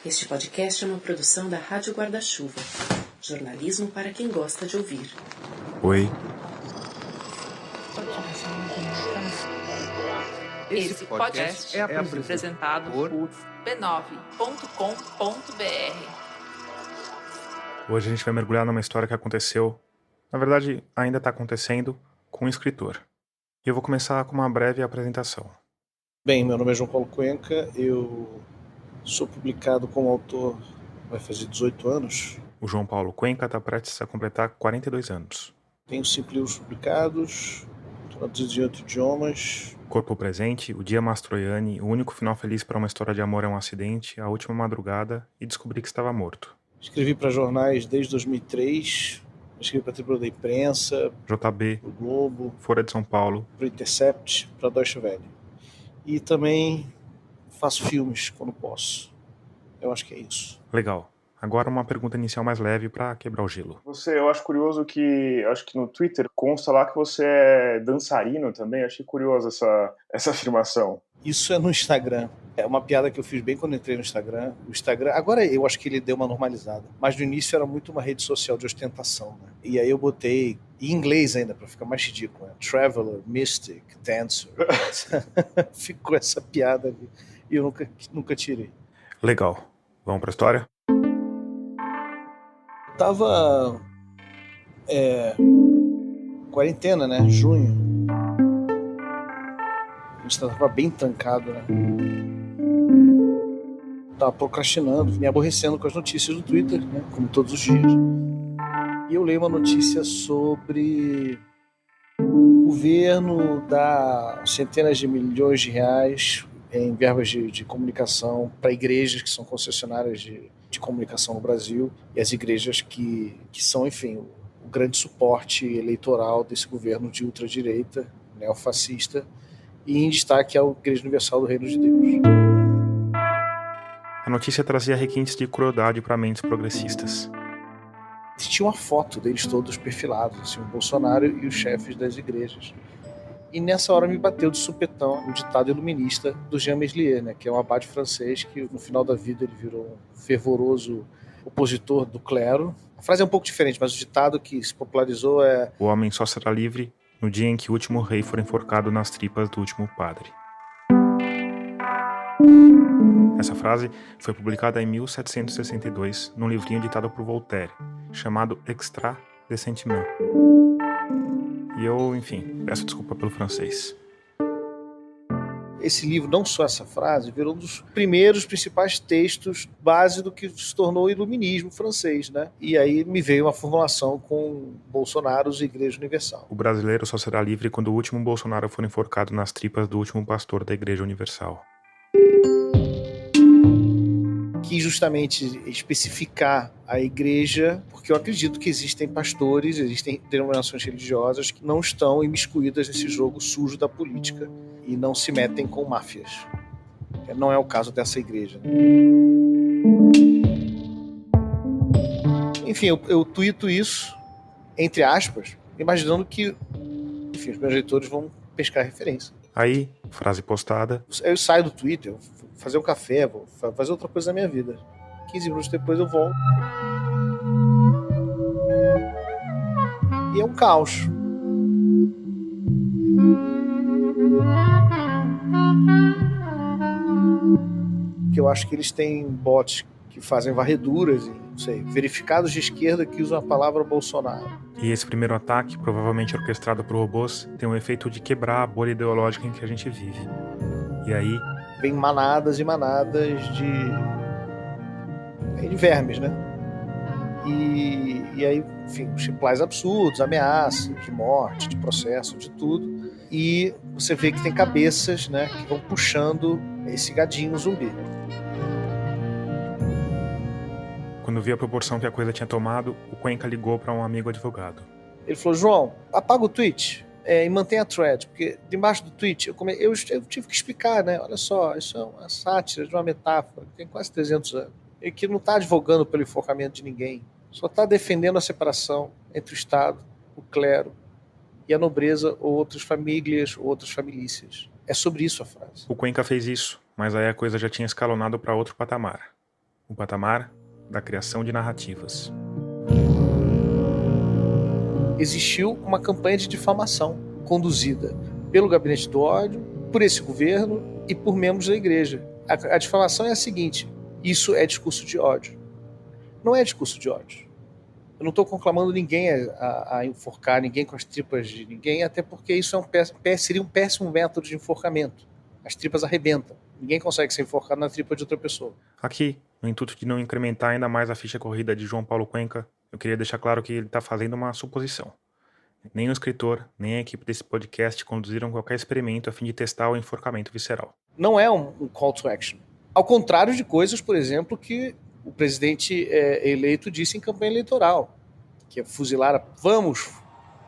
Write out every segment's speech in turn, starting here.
Este podcast é uma produção da Rádio Guarda-Chuva. Jornalismo para quem gosta de ouvir. Oi. Esse podcast é apresentado por b9.com.br. Hoje a gente vai mergulhar numa história que aconteceu, na verdade ainda está acontecendo, com um escritor. E eu vou começar com uma breve apresentação. Bem, meu nome é João Paulo Cuenca, eu sou publicado como autor, vai fazer 18 anos. O João Paulo Cuenca está prestes a completar 42 anos. Tenho 5 livros publicados, traduzidos em 8 idiomas. Corpo Presente, O Dia Mastroianni, O Único Final Feliz para uma História de Amor é um Acidente, A Última Madrugada e Descobri que Estava Morto. Escrevi para jornais desde 2003, escrevi para a Tribuna da Imprensa, JB, para o Globo, Folha de São Paulo, para o Intercept, para a Deutsche Welle. E também faço filmes quando posso. Eu acho que é isso. Legal. Agora uma pergunta inicial mais leve para quebrar o gelo. Eu acho curioso que, acho que no Twitter consta lá que você é dançarino também. Achei curioso essa afirmação. Isso é no Instagram. É uma piada que eu fiz bem quando entrei no Instagram. O Instagram, agora eu acho que ele deu uma normalizada. Mas no início era muito uma rede social de ostentação, né? E aí eu botei, em inglês ainda, para ficar mais ridículo, né? Traveler, Mystic, Dancer. Ficou essa piada ali. E eu nunca tirei. Legal. Vamos para a história? Tava quarentena, né? Junho. A gente tava bem trancado, né? Tava procrastinando, me aborrecendo com as notícias do Twitter, né? Como todos os dias. E eu leio uma notícia sobre o governo dar centenas de milhões de reais em verbas de comunicação para igrejas que são concessionárias de comunicação no Brasil, e as igrejas que são, enfim, o grande suporte eleitoral desse governo de ultradireita, neofascista, e em destaque a Igreja Universal do Reino de Deus. A notícia trazia requintes de crueldade para mentes progressistas. Tinha uma foto deles todos perfilados, assim, o Bolsonaro e os chefes das igrejas. E nessa hora me bateu de supetão o ditado iluminista do Jean Meslier, né, que é um abade francês que no final da vida ele virou um fervoroso opositor do clero. A frase é um pouco diferente, mas o ditado que se popularizou é: o homem só será livre no dia em que o último rei for enforcado nas tripas do último padre. Essa frase foi publicada em 1762 num livrinho ditado por Voltaire, chamado Extrait de Sentiment. E eu, enfim, peço desculpa pelo francês. Esse livro, não só essa frase, virou um dos primeiros principais textos base do que se tornou o iluminismo francês, né? E aí me veio uma formulação com Bolsonaro e Igreja Universal. O brasileiro só será livre quando o último Bolsonaro for enforcado nas tripas do último pastor da Igreja Universal. Quis justamente especificar a igreja, porque eu acredito que existem pastores, existem denominações religiosas que não estão imiscuídas nesse jogo sujo da política e não se metem com máfias. Não é o caso dessa igreja, né? Enfim, eu tuito isso, entre aspas, imaginando que, enfim, os meus leitores vão pescar referência. Aí, frase postada. Eu saio do Twitter, vou fazer um café, vou fazer outra coisa na minha vida. 15 minutos depois eu volto. E é um caos. Que eu acho que eles têm bots que fazem varreduras, não sei, verificados de esquerda que usam a palavra Bolsonaro. E esse primeiro ataque, provavelmente orquestrado por robôs, tem o efeito de quebrar a bolha ideológica em que a gente vive. E aí... vem manadas e manadas de vermes, né? E aí, enfim, replies absurdos, ameaças de morte, de processo, de tudo. E você vê que tem cabeças, né, que vão puxando esse gadinho zumbi. Quando vi a proporção que a coisa tinha tomado, o Cuenca ligou para um amigo advogado. Ele falou: João, apaga o tweet e mantém a thread, porque debaixo do tweet eu tive que explicar, né? Olha só, isso é uma sátira de uma metáfora que tem quase 300 anos. E que não está advogando pelo enforcamento de ninguém, só está defendendo a separação entre o Estado, o clero e a nobreza ou outras famílias ou outras famílias. É sobre isso a frase. O Cuenca fez isso, mas aí a coisa já tinha escalonado para outro patamar. o patamar da criação de narrativas. Existiu uma campanha de difamação conduzida pelo Gabinete do Ódio, por esse governo e por membros da igreja. A difamação é a seguinte: isso é discurso de ódio. Não é discurso de ódio. Eu não estou conclamando ninguém a enforcar ninguém com as tripas de ninguém, até porque isso seria um péssimo método de enforcamento. As tripas arrebentam. Ninguém consegue ser enforcado na tripa de outra pessoa. Aqui, no intuito de não incrementar ainda mais a ficha corrida de João Paulo Cuenca, eu queria deixar claro que ele está fazendo uma suposição. Nem o escritor, nem a equipe desse podcast conduziram qualquer experimento a fim de testar o enforcamento visceral. Não é um call to action. Ao contrário de coisas, por exemplo, que o presidente eleito disse em campanha eleitoral, que é fuzilar, vamos,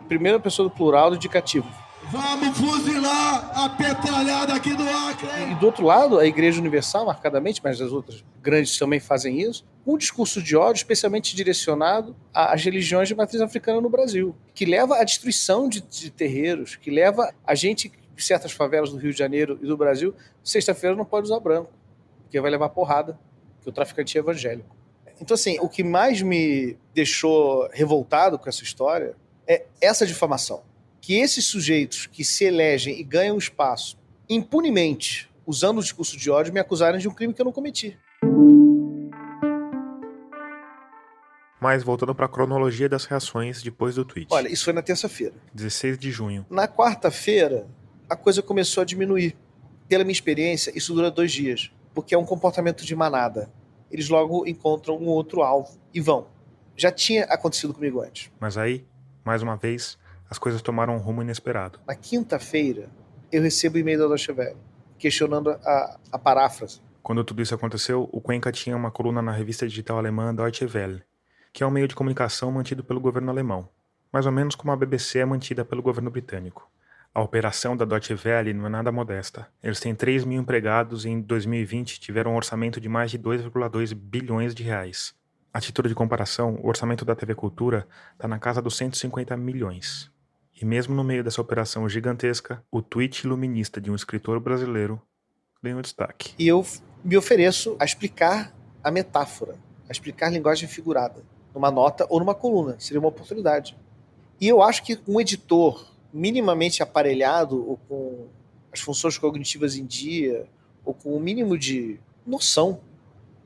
primeira pessoa do plural do indicativo. Vamos fuzilar a petralhada aqui do Acre! E do outro lado, a Igreja Universal, marcadamente, mas as outras grandes também fazem isso, um discurso de ódio especialmente direcionado às religiões de matriz africana no Brasil, que leva à destruição de terreiros, que leva a gente de certas favelas do Rio de Janeiro e do Brasil, sexta-feira não pode usar branco, porque vai levar porrada, porque o traficante é evangélico. Então, assim, o que mais me deixou revoltado com essa história é essa difamação. Que esses sujeitos que se elegem e ganham espaço impunemente, usando o discurso de ódio, me acusarem de um crime que eu não cometi. Mas voltando para a cronologia das reações depois do tweet. Olha, isso foi na terça-feira. 16 de junho. Na quarta-feira, a coisa começou a diminuir. Pela minha experiência, isso dura 2 dias, porque é um comportamento de manada. Eles logo encontram um outro alvo e vão. Já tinha acontecido comigo antes. Mas aí, mais uma vez, as coisas tomaram um rumo inesperado. Na quinta-feira, eu recebo o e-mail da Deutsche Welle, questionando a paráfrase. Quando tudo isso aconteceu, o Cuenca tinha uma coluna na revista digital alemã Deutsche Welle, que é um meio de comunicação mantido pelo governo alemão, mais ou menos como a BBC é mantida pelo governo britânico. A operação da Deutsche Welle não é nada modesta. Eles têm 3 mil empregados e em 2020 tiveram um orçamento de mais de 2,2 bilhões de reais. A título de comparação, o orçamento da TV Cultura está na casa dos 150 milhões. E mesmo no meio dessa operação gigantesca, o tweet iluminista de um escritor brasileiro ganhou destaque. E eu me ofereço a explicar a metáfora, a explicar linguagem figurada, numa nota ou numa coluna. Seria uma oportunidade. E eu acho que um editor minimamente aparelhado, ou com as funções cognitivas em dia, ou com o mínimo de noção,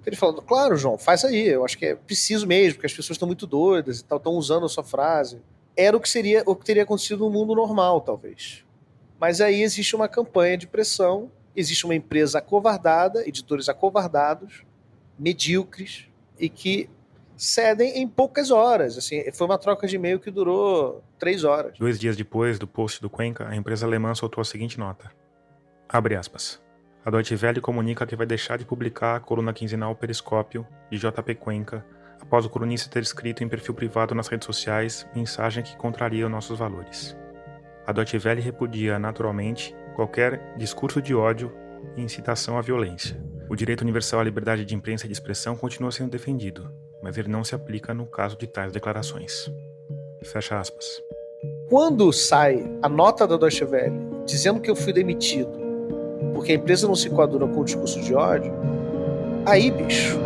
ele falando, claro, João, faz aí, eu acho que é preciso mesmo, porque as pessoas estão muito doidas e tal, estão usando a sua frase. Era o que teria acontecido no mundo normal, talvez. Mas aí existe uma campanha de pressão, existe uma empresa acovardada, editores acovardados, medíocres, e que cedem em poucas horas. Assim, foi uma troca de e-mail que durou 3 horas. 2 dias depois do post do Cuenca, a empresa alemã soltou a seguinte nota. Abre aspas. A Deutsche Welle comunica que vai deixar de publicar a coluna quinzenal Periscópio de JP Cuenca após o colunista ter escrito em perfil privado nas redes sociais mensagem que contraria os nossos valores. A Deutsche Welle repudia, naturalmente, qualquer discurso de ódio e incitação à violência. O direito universal à liberdade de imprensa e de expressão continua sendo defendido, mas ele não se aplica no caso de tais declarações. Fecha aspas. Quando sai a nota da Deutsche Welle dizendo que eu fui demitido porque a empresa não se coaduna com o discurso de ódio, aí, bicho...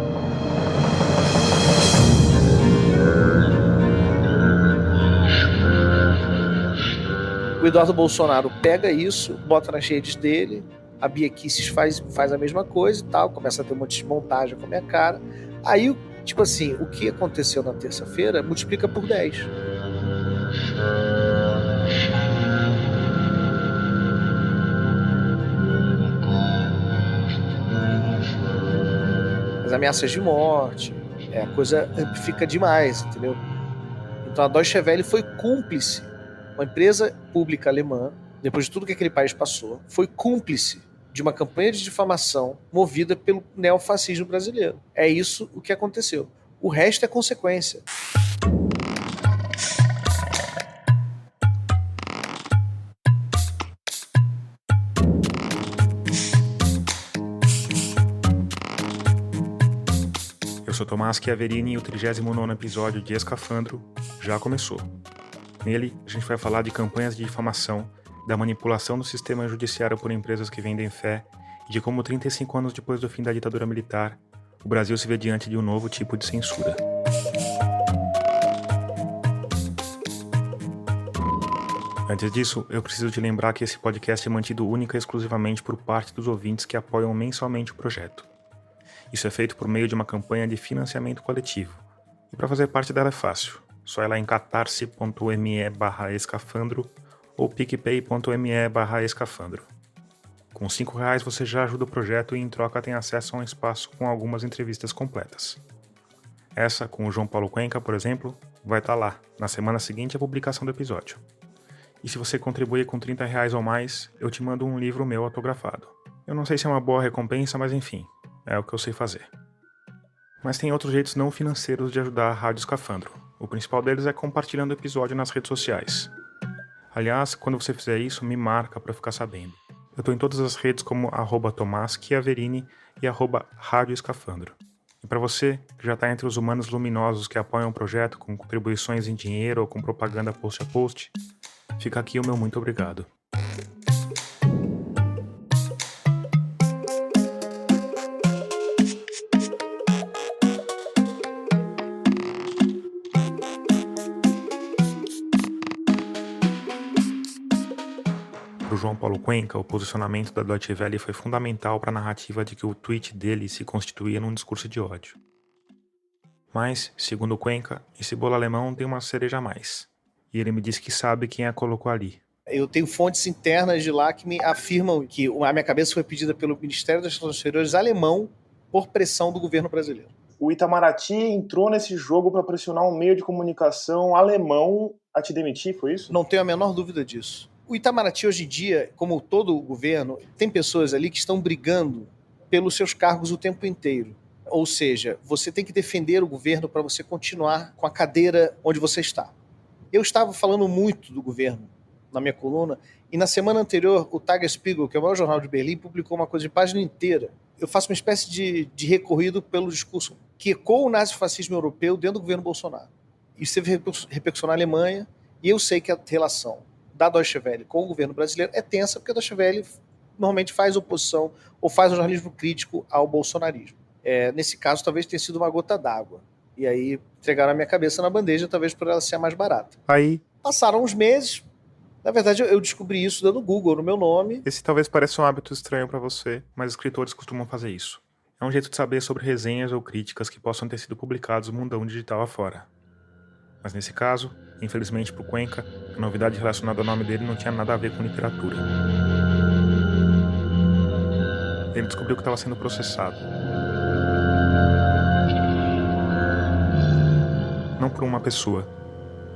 O Eduardo Bolsonaro pega isso, bota nas redes dele, a Bia Kicis faz a mesma coisa e tal, começa a ter um monte de montagem com a minha cara. Aí, tipo assim, o que aconteceu na terça-feira multiplica por 10. As ameaças de morte, a coisa amplifica demais, entendeu? Então a Deutsche Welle foi cúmplice. Uma empresa pública alemã, depois de tudo que aquele país passou, foi cúmplice de uma campanha de difamação movida pelo neofascismo brasileiro. É isso o que aconteceu. O resto é consequência. Eu sou Tomás Chiaverini e o 39º episódio de Escafandro já começou. Nele, a gente vai falar de campanhas de difamação, da manipulação do sistema judiciário por empresas que vendem fé e de como 35 anos depois do fim da ditadura militar, o Brasil se vê diante de um novo tipo de censura. Antes disso, eu preciso te lembrar que esse podcast é mantido única e exclusivamente por parte dos ouvintes que apoiam mensalmente o projeto. Isso é feito por meio de uma campanha de financiamento coletivo. E para fazer parte dela é fácil. Só ir lá em catarse.me/escafandro ou picpay.me/escafandro. Com R$5 você já ajuda o projeto e em troca tem acesso a um espaço com algumas entrevistas completas. Essa, com o João Paulo Cuenca, por exemplo, vai estar lá, na semana seguinte à publicação do episódio. E se você contribuir com R$30 ou mais, eu te mando um livro meu autografado. Eu não sei se é uma boa recompensa, mas enfim, é o que eu sei fazer. Mas tem outros jeitos não financeiros de ajudar a Rádio Escafandro. O principal deles é compartilhando o episódio nas redes sociais. Aliás, quando você fizer isso, me marca para ficar sabendo. Eu estou em todas as redes como @TomásChiaverini e @Rádio Escafandro. E para você, que já está entre os humanos luminosos que apoiam o projeto com contribuições em dinheiro ou com propaganda post a post, fica aqui o meu muito obrigado. Para o João Paulo Cuenca, o posicionamento da Deutsche Welle foi fundamental para a narrativa de que o tweet dele se constituía num discurso de ódio. Mas, segundo o Cuenca, esse bolo alemão tem uma cereja a mais. E ele me disse que sabe quem a colocou ali. Eu tenho fontes internas de lá que me afirmam que a minha cabeça foi pedida pelo Ministério das Relações Exteriores alemão por pressão do governo brasileiro. O Itamaraty entrou nesse jogo para pressionar um meio de comunicação alemão a te demitir, foi isso? Não tenho a menor dúvida disso. O Itamaraty hoje em dia, como todo o governo, tem pessoas ali que estão brigando pelos seus cargos o tempo inteiro. Ou seja, você tem que defender o governo para você continuar com a cadeira onde você está. Eu estava falando muito do governo na minha coluna, e na semana anterior o Tagesspiegel, que é o maior jornal de Berlim, publicou uma coisa de página inteira. Eu faço uma espécie de recorrido pelo discurso que ecoa o nazifascismo europeu dentro do governo Bolsonaro. Isso teve repercussão na Alemanha, e eu sei que a relação da Deutsche Welle com o governo brasileiro é tensa, porque a Deutsche Welle normalmente faz oposição ou faz um jornalismo crítico ao bolsonarismo. Nesse caso, talvez tenha sido uma gota d'água. E aí entregaram a minha cabeça na bandeja, talvez por ela ser a mais barata. Aí, passaram uns meses. Na verdade, eu descobri isso dando Google no meu nome. Esse talvez pareça um hábito estranho para você, mas escritores costumam fazer isso. É um jeito de saber sobre resenhas ou críticas que possam ter sido publicados no mundão digital afora. Mas nesse caso, infelizmente para o Cuenca, a novidade relacionada ao nome dele não tinha nada a ver com literatura. Ele descobriu que estava sendo processado. Não por uma pessoa,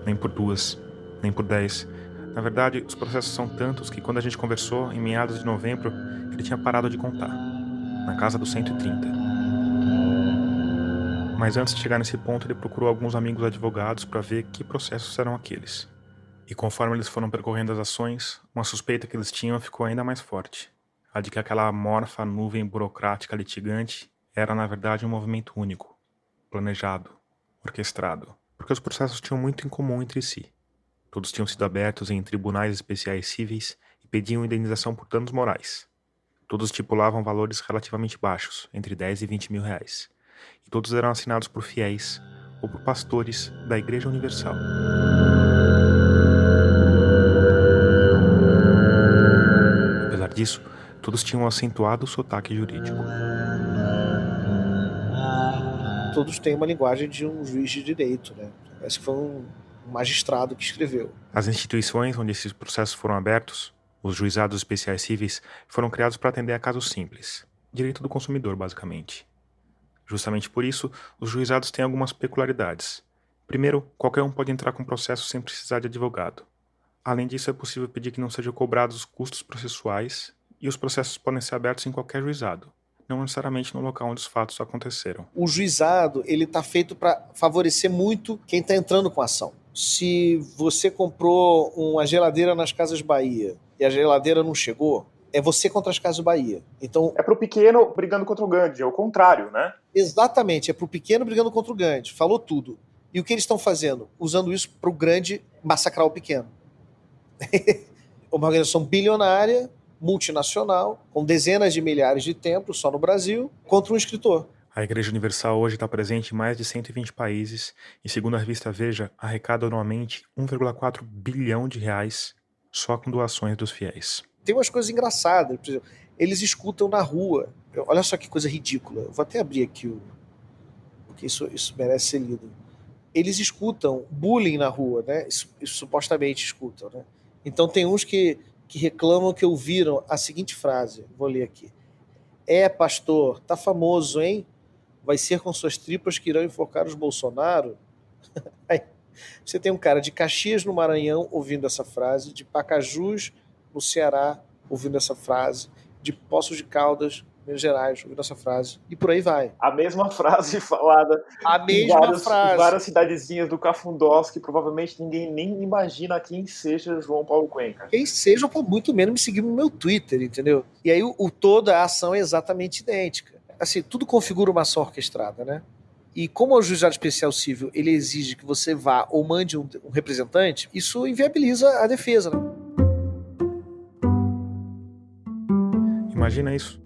nem por 2, nem por 10. Na verdade, os processos são tantos que quando a gente conversou, em meados de novembro, ele tinha parado de contar. Na casa dos 130. Mas antes de chegar nesse ponto, ele procurou alguns amigos advogados para ver que processos eram aqueles. E conforme eles foram percorrendo as ações, uma suspeita que eles tinham ficou ainda mais forte. A de que aquela amorfa nuvem burocrática litigante era, na verdade, um movimento único, planejado, orquestrado, porque os processos tinham muito em comum entre si. Todos tinham sido abertos em tribunais especiais cíveis e pediam indenização por danos morais. Todos estipulavam valores relativamente baixos, entre 10 e 20 mil reais. E todos eram assinados por fiéis ou por pastores da Igreja Universal. Apesar disso, todos tinham um acentuado sotaque jurídico. Todos têm uma linguagem de um juiz de direito, né? Parece que foi um magistrado que escreveu. As instituições onde esses processos foram abertos, os juizados especiais cíveis, foram criados para atender a casos simples. Direito do consumidor, basicamente. Justamente por isso, os juizados têm algumas peculiaridades. Primeiro, qualquer um pode entrar com processo sem precisar de advogado. Além disso, é possível pedir que não sejam cobrados os custos processuais e os processos podem ser abertos em qualquer juizado, não necessariamente no local onde os fatos aconteceram. O juizado ele está feito para favorecer muito quem está entrando com a ação. Se você comprou uma geladeira nas Casas Bahia e a geladeira não chegou, é você contra as Casas Bahia. Então, é pro pequeno brigando contra o grande, é o contrário, né? Exatamente, é pro pequeno brigando contra o grande. Falou tudo. E o que eles estão fazendo? Usando isso pro grande massacrar o pequeno. Uma organização bilionária, multinacional, com dezenas de milhares de templos só no Brasil, contra um escritor. A Igreja Universal hoje está presente em mais de 120 países e, segundo a revista Veja, arrecada anualmente 1,4 bilhão de reais só com doações dos fiéis. Tem umas coisas engraçadas, por exemplo, eles escutam na rua. Olha só que coisa ridícula. Eu vou até abrir aqui porque isso merece ser lido. Eles escutam bullying na rua, né? Isso supostamente escutam, né? Então tem uns que reclamam que ouviram a seguinte frase, vou ler aqui. Pastor, tá famoso, hein? Vai ser com suas tripas que irão enforcar os Bolsonaro? Aí, você tem um cara de Caxias, no Maranhão, ouvindo essa frase, de Pacajus, no Ceará, ouvindo essa frase, de Poços de Caldas, Minas Gerais, ouvindo essa frase, e por aí vai. A mesma frase falada em várias cidadezinhas do Cafundós, que provavelmente ninguém nem imagina quem seja João Paulo Cuenca. Quem seja, muito menos me seguir no meu Twitter, entendeu? E aí toda a ação é exatamente idêntica. Assim, tudo configura uma ação orquestrada, né? E como o juizado especial civil ele exige que você vá ou mande um representante, isso inviabiliza a defesa, né? Imagina isso.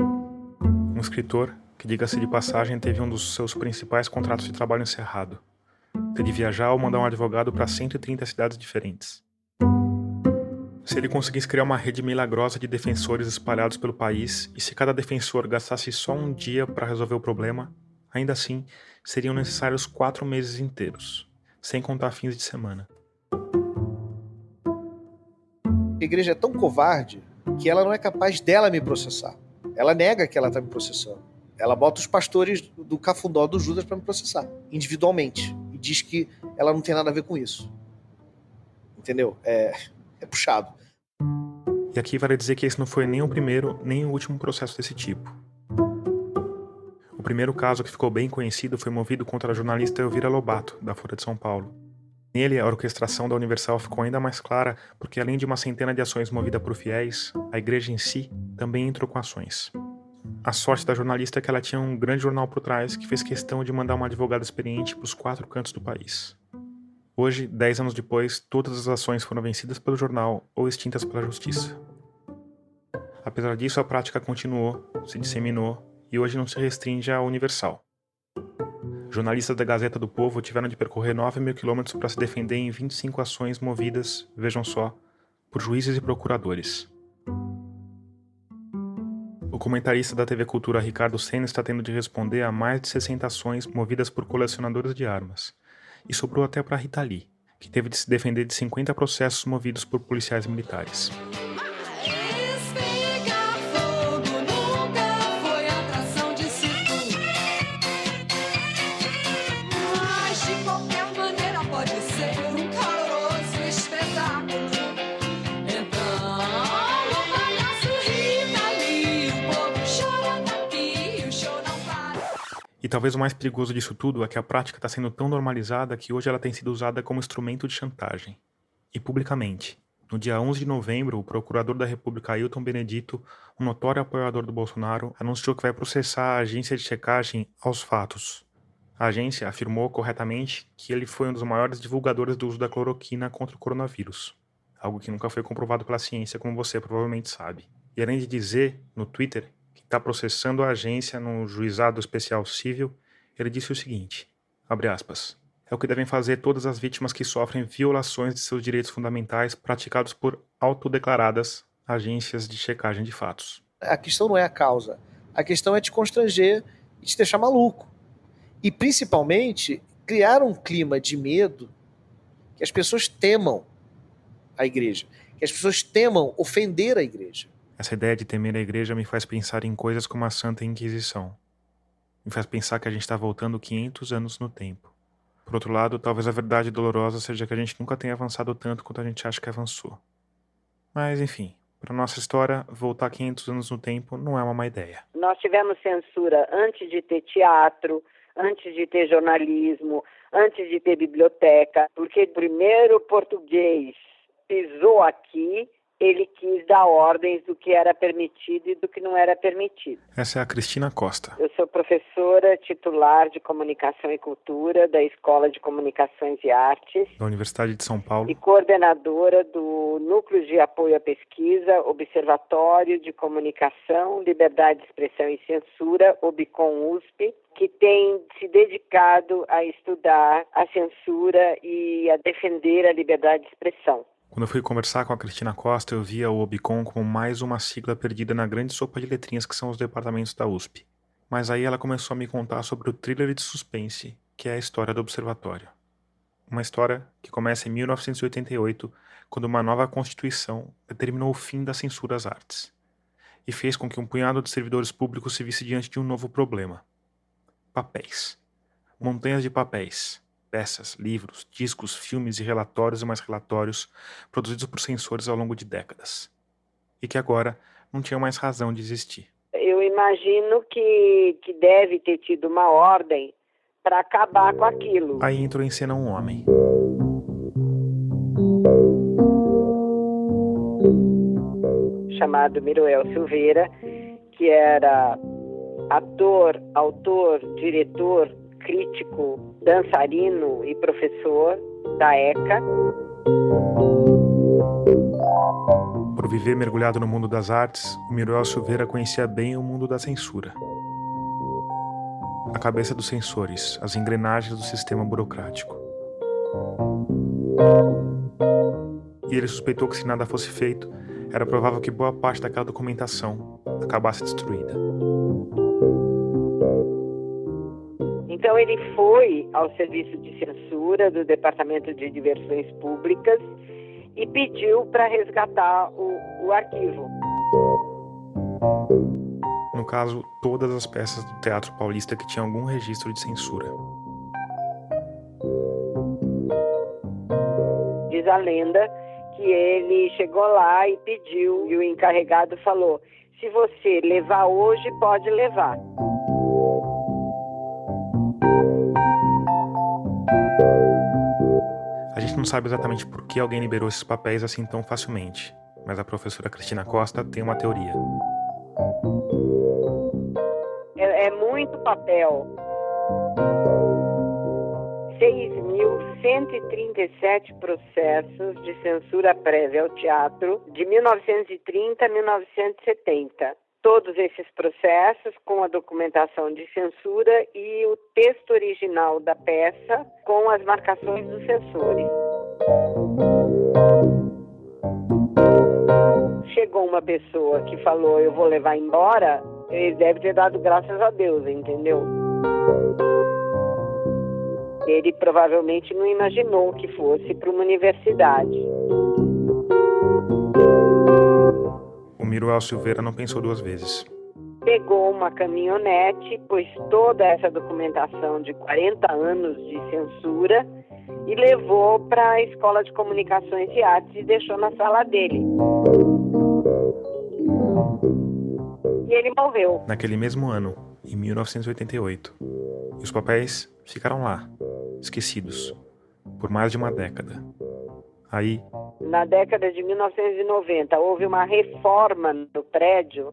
Um escritor que, diga-se de passagem, teve um dos seus principais contratos de trabalho encerrado. Ter de viajar ou mandar um advogado para 130 cidades diferentes. Se ele conseguisse criar uma rede milagrosa de defensores espalhados pelo país, e se cada defensor gastasse só um dia para resolver o problema, ainda assim, seriam necessários 4 meses inteiros, sem contar fins de semana. A igreja é tão covarde que ela não é capaz dela me processar. Ela nega que ela está me processando. Ela bota os pastores do Cafundó do Judas para me processar, individualmente. E diz que ela não tem nada a ver com isso. Entendeu? É puxado. E aqui vale dizer que esse não foi nem o primeiro, nem o último processo desse tipo. O primeiro caso que ficou bem conhecido foi movido contra a jornalista Elvira Lobato, da Folha de São Paulo. Nele, a orquestração da Universal ficou ainda mais clara, porque além de uma centena de ações movidas por fiéis, a igreja em si também entrou com ações. A sorte da jornalista é que ela tinha um grande jornal por trás que fez questão de mandar uma advogada experiente para os 4 cantos do país. Hoje, 10 anos depois, todas as ações foram vencidas pelo jornal ou extintas pela justiça. Apesar disso, a prática continuou, se disseminou e hoje não se restringe à Universal. Jornalistas da Gazeta do Povo tiveram de percorrer 9.000 quilômetros para se defender em 25 ações movidas, vejam só, por juízes e procuradores. O comentarista da TV Cultura Ricardo Senna está tendo de responder a mais de 60 ações movidas por colecionadores de armas. E sobrou até para Rita Lee, que teve de se defender de 50 processos movidos por policiais militares. E talvez o mais perigoso disso tudo é que a prática está sendo tão normalizada que hoje ela tem sido usada como instrumento de chantagem. E publicamente. No dia 11 de novembro, o procurador da República Ailton Benedito, um notório apoiador do Bolsonaro, anunciou que vai processar a agência de checagem Aos Fatos. A agência afirmou corretamente que ele foi um dos maiores divulgadores do uso da cloroquina contra o coronavírus. Algo que nunca foi comprovado pela ciência, como você provavelmente sabe. E além de dizer, no Twitter, está processando a agência no Juizado Especial Civil, ele disse o seguinte, abre aspas, é o que devem fazer todas as vítimas que sofrem violações de seus direitos fundamentais praticados por autodeclaradas agências de checagem de fatos. A questão não é a causa, a questão é te constranger e te deixar maluco. E principalmente, criar um clima de medo que as pessoas temam a igreja, que as pessoas temam ofender a igreja. Essa ideia de temer a igreja me faz pensar em coisas como a Santa Inquisição. Me faz pensar que a gente está voltando 500 anos no tempo. Por outro lado, talvez a verdade dolorosa seja que a gente nunca tenha avançado tanto quanto a gente acha que avançou. Mas, enfim, para nossa história, voltar 500 anos no tempo não é uma má ideia. Nós tivemos censura antes de ter teatro, antes de ter jornalismo, antes de ter biblioteca, porque primeiro o português pisou aqui, ele quis dar ordens do que era permitido e do que não era permitido. Essa é a Cristina Costa. Eu sou professora titular de Comunicação e Cultura da Escola de Comunicações e Artes Da Universidade de São Paulo. e coordenadora do Núcleo de Apoio à Pesquisa, Observatório de Comunicação, Liberdade de Expressão e Censura, OBCOM-USP, que tem se dedicado a estudar a censura e a defender a liberdade de expressão. Quando eu fui conversar com a Cristina Costa, eu via o OBCOM como mais uma sigla perdida na grande sopa de letrinhas que são os departamentos da USP. Mas aí ela começou a me contar sobre o thriller de suspense, que é a história do Observatório. Uma história que começa em 1988, quando uma nova Constituição determinou o fim da censura às artes, e fez com que um punhado de servidores públicos se visse diante de um novo problema. Papéis. Montanhas de papéis. Peças, livros, discos, filmes e relatórios e mais relatórios produzidos por censores ao longo de décadas. E que agora não tinham mais razão de existir. Eu imagino que deve ter tido uma ordem para acabar com aquilo. Aí entrou em cena um homem. Chamado Miroel Silveira, que era ator, autor, diretor, crítico, dançarino e professor da ECA. Por viver mergulhado no mundo das artes, o Miroel Silveira conhecia bem o mundo da censura. A cabeça dos censores, as engrenagens do sistema burocrático. E ele suspeitou que se nada fosse feito, era provável que boa parte daquela documentação acabasse destruída. Então ele foi ao serviço de censura do Departamento de Diversões Públicas e pediu para resgatar o arquivo. No caso, todas as peças do Teatro Paulista que tinham algum registro de censura. Diz a lenda que ele chegou lá e pediu, e o encarregado falou: se você levar hoje, pode levar. A gente não sabe exatamente por que alguém liberou esses papéis assim tão facilmente, mas a professora Cristina Costa tem uma teoria. É muito papel. 6.137 processos de censura prévia ao teatro de 1930 a 1970. Todos esses processos com a documentação de censura e o texto original da peça com as marcações dos censores. Chegou uma pessoa que falou: eu vou levar embora, ele deve ter dado graças a Deus, entendeu? Ele provavelmente não imaginou que fosse para uma universidade. O Miroel Silveira não pensou duas vezes. Pegou uma caminhonete, pôs toda essa documentação de 40 anos de censura e levou para a Escola de Comunicações e Artes e deixou na sala dele. E ele morreu. Naquele mesmo ano, em 1988. E os papéis ficaram lá, esquecidos, por mais de uma década. Aí, na década de 1990, houve uma reforma no prédio.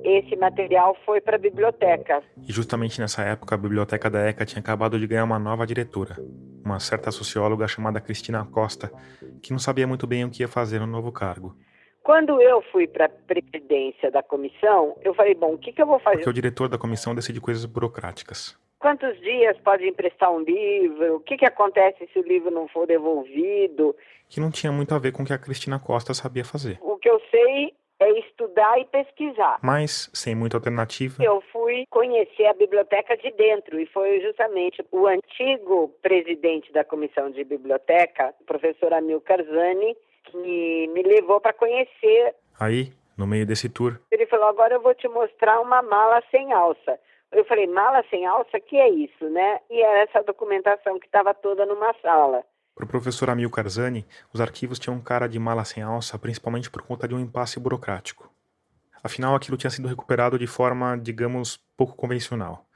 Esse material foi para a biblioteca. E justamente nessa época, a biblioteca da ECA tinha acabado de ganhar uma nova diretora, uma certa socióloga chamada Cristina Costa, que não sabia muito bem o que ia fazer no novo cargo. Quando eu fui para a presidência da comissão, eu falei, bom, o que eu vou fazer? Porque o diretor da comissão decide coisas burocráticas. Quantos dias pode emprestar um livro? O que acontece se o livro não for devolvido? Que não tinha muito a ver com o que a Cristina Costa sabia fazer. O que eu sei é estudar e pesquisar. Mas, sem muita alternativa, eu fui conhecer a biblioteca de dentro e foi justamente o antigo presidente da comissão de biblioteca, o professor Amilcar Zani, que me levou para conhecer. Aí, no meio desse tour, ele falou, agora eu vou te mostrar uma mala sem alça. Eu falei, mala sem alça? Que é isso, né? E era essa documentação que estava toda numa sala. Para o professor Amilcar Zani, os arquivos tinham cara de mala sem alça, principalmente por conta de um impasse burocrático. Afinal, aquilo tinha sido recuperado de forma, digamos, pouco convencional.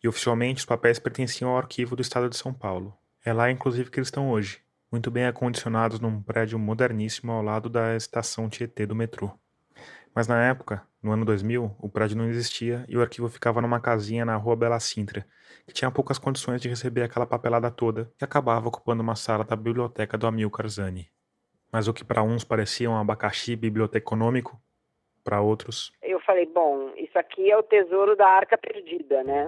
E oficialmente os papéis pertenciam ao arquivo do Estado de São Paulo. É lá, inclusive, que eles estão hoje, muito bem acondicionados num prédio moderníssimo ao lado da estação Tietê do metrô. Mas na época, no ano 2000, o prédio não existia e o arquivo ficava numa casinha na rua Bela Sintra, que tinha poucas condições de receber aquela papelada toda e acabava ocupando uma sala da biblioteca do Amilcar Zani. Mas o que para uns parecia um abacaxi biblioteconômico, para outros... Eu falei, bom, isso aqui é o tesouro da Arca Perdida, né?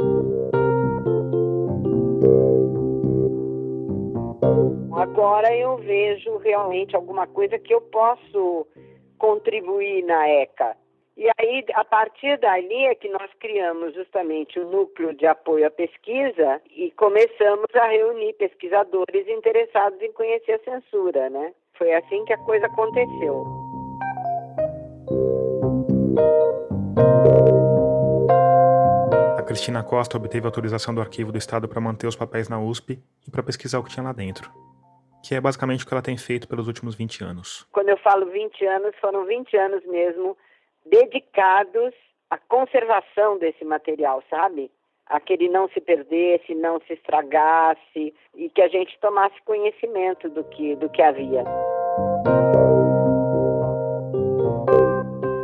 Agora eu vejo realmente alguma coisa que eu posso contribuir na ECA. E aí, a partir dali é que nós criamos justamente o núcleo de apoio à pesquisa e começamos a reunir pesquisadores interessados em conhecer a censura, né? Foi assim que a coisa aconteceu. A Cristina Costa obteve autorização do Arquivo do Estado para manter os papéis na USP e para pesquisar o que tinha lá dentro, que é basicamente o que ela tem feito pelos últimos 20 anos. Quando eu falo 20 anos, foram 20 anos mesmo dedicados à conservação desse material, sabe? A que ele não se perdesse, não se estragasse e que a gente tomasse conhecimento do que havia.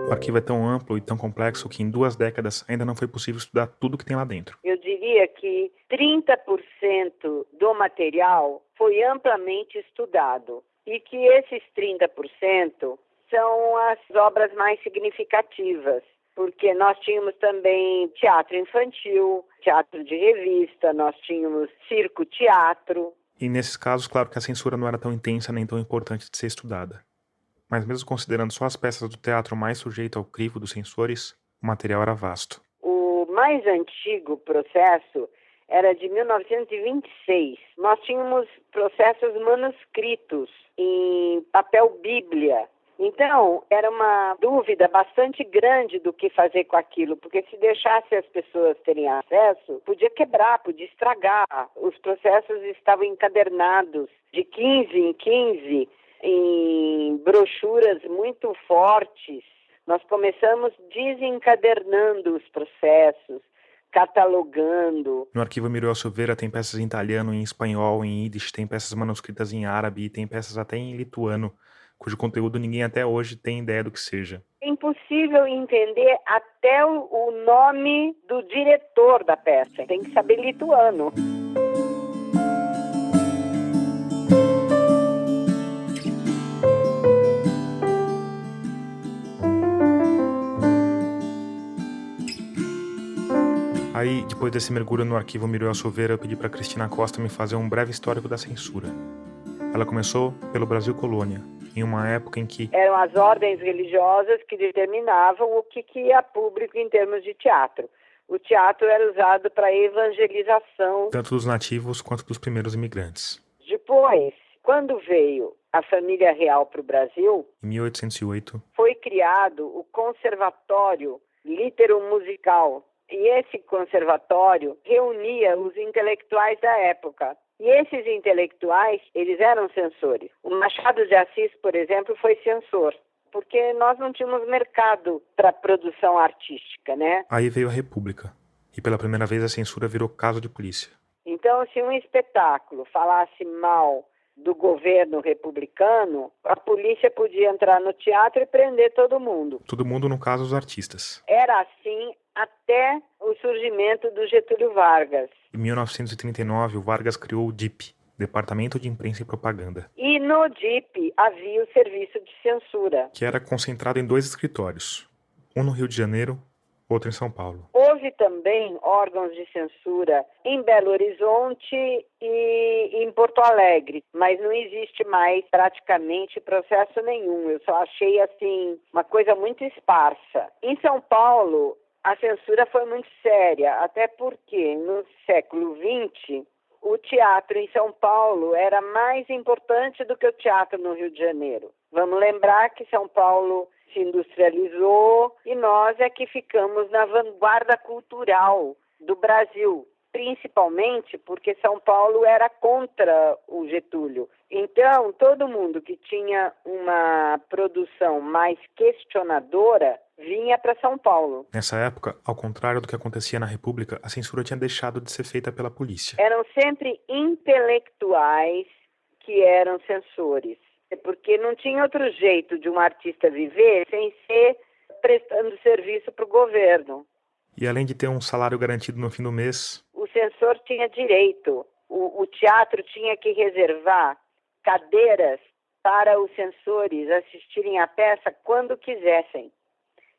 O arquivo é tão amplo e tão complexo que em 2 décadas ainda não foi possível estudar tudo que tem lá dentro. Eu diria que 30% do material foi amplamente estudado e que esses 30% são as obras mais significativas, porque nós tínhamos também teatro infantil, teatro de revista, nós tínhamos circo-teatro. E nesses casos, claro que a censura não era tão intensa nem tão importante de ser estudada. Mas mesmo considerando só as peças do teatro mais sujeito ao crivo dos censores, o material era vasto. O mais antigo processo era de 1926. Nós tínhamos processos manuscritos em papel bíblia. Então, era uma dúvida bastante grande do que fazer com aquilo, porque se deixasse as pessoas terem acesso, podia quebrar, podia estragar. Os processos estavam encadernados de 15 em 15, em brochuras muito fortes. Nós começamos desencadernando os processos, catalogando. No arquivo Muriel Silveira tem peças em italiano, em espanhol, em yiddish, tem peças manuscritas em árabe e tem peças até em lituano, cujo conteúdo ninguém até hoje tem ideia do que seja. É impossível entender até o nome do diretor da peça. Tem que saber lituano. Aí, depois desse mergulho no arquivo Muriel Silveira, eu pedi para Cristina Costa me fazer um breve histórico da censura. Ela começou pelo Brasil Colônia, em uma época em que... Eram as ordens religiosas que determinavam o que ia a público em termos de teatro. O teatro era usado para evangelização. Tanto dos nativos quanto dos primeiros imigrantes. Depois, quando veio a família real para o Brasil... Em 1808... foi criado o Conservatório Litero-Musical. E esse conservatório reunia os intelectuais da época. E esses intelectuais, eles eram censores. O Machado de Assis, por exemplo, foi censor, porque nós não tínhamos mercado para produção artística, né? Aí veio a República, e pela primeira vez a censura virou caso de polícia. Então, se um espetáculo falasse mal do governo republicano, a polícia podia entrar no teatro e prender todo mundo. Todo mundo, no caso, os artistas. Era assim até o surgimento do Getúlio Vargas. Em 1939, o Vargas criou o DIP, Departamento de Imprensa e Propaganda. E no DIP havia o serviço de censura, que era concentrado em 2 escritórios, um no Rio de Janeiro, outro em São Paulo. Houve também órgãos de censura em Belo Horizonte e em Porto Alegre, mas não existe mais praticamente processo nenhum. Eu só achei assim uma coisa muito esparsa. Em São Paulo, a censura foi muito séria, até porque no século XX o teatro em São Paulo era mais importante do que o teatro no Rio de Janeiro. Vamos lembrar que São Paulo se industrializou e nós é que ficamos na vanguarda cultural do Brasil, principalmente porque São Paulo era contra o Getúlio. Então, todo mundo que tinha uma produção mais questionadora vinha para São Paulo. Nessa época, ao contrário do que acontecia na República, a censura tinha deixado de ser feita pela polícia. Eram sempre intelectuais que eram censores, porque não tinha outro jeito de um artista viver sem ser prestando serviço para o governo. E além de ter um salário garantido no fim do mês, o censor tinha direito, o teatro tinha que reservar cadeiras para os censores assistirem à peça quando quisessem.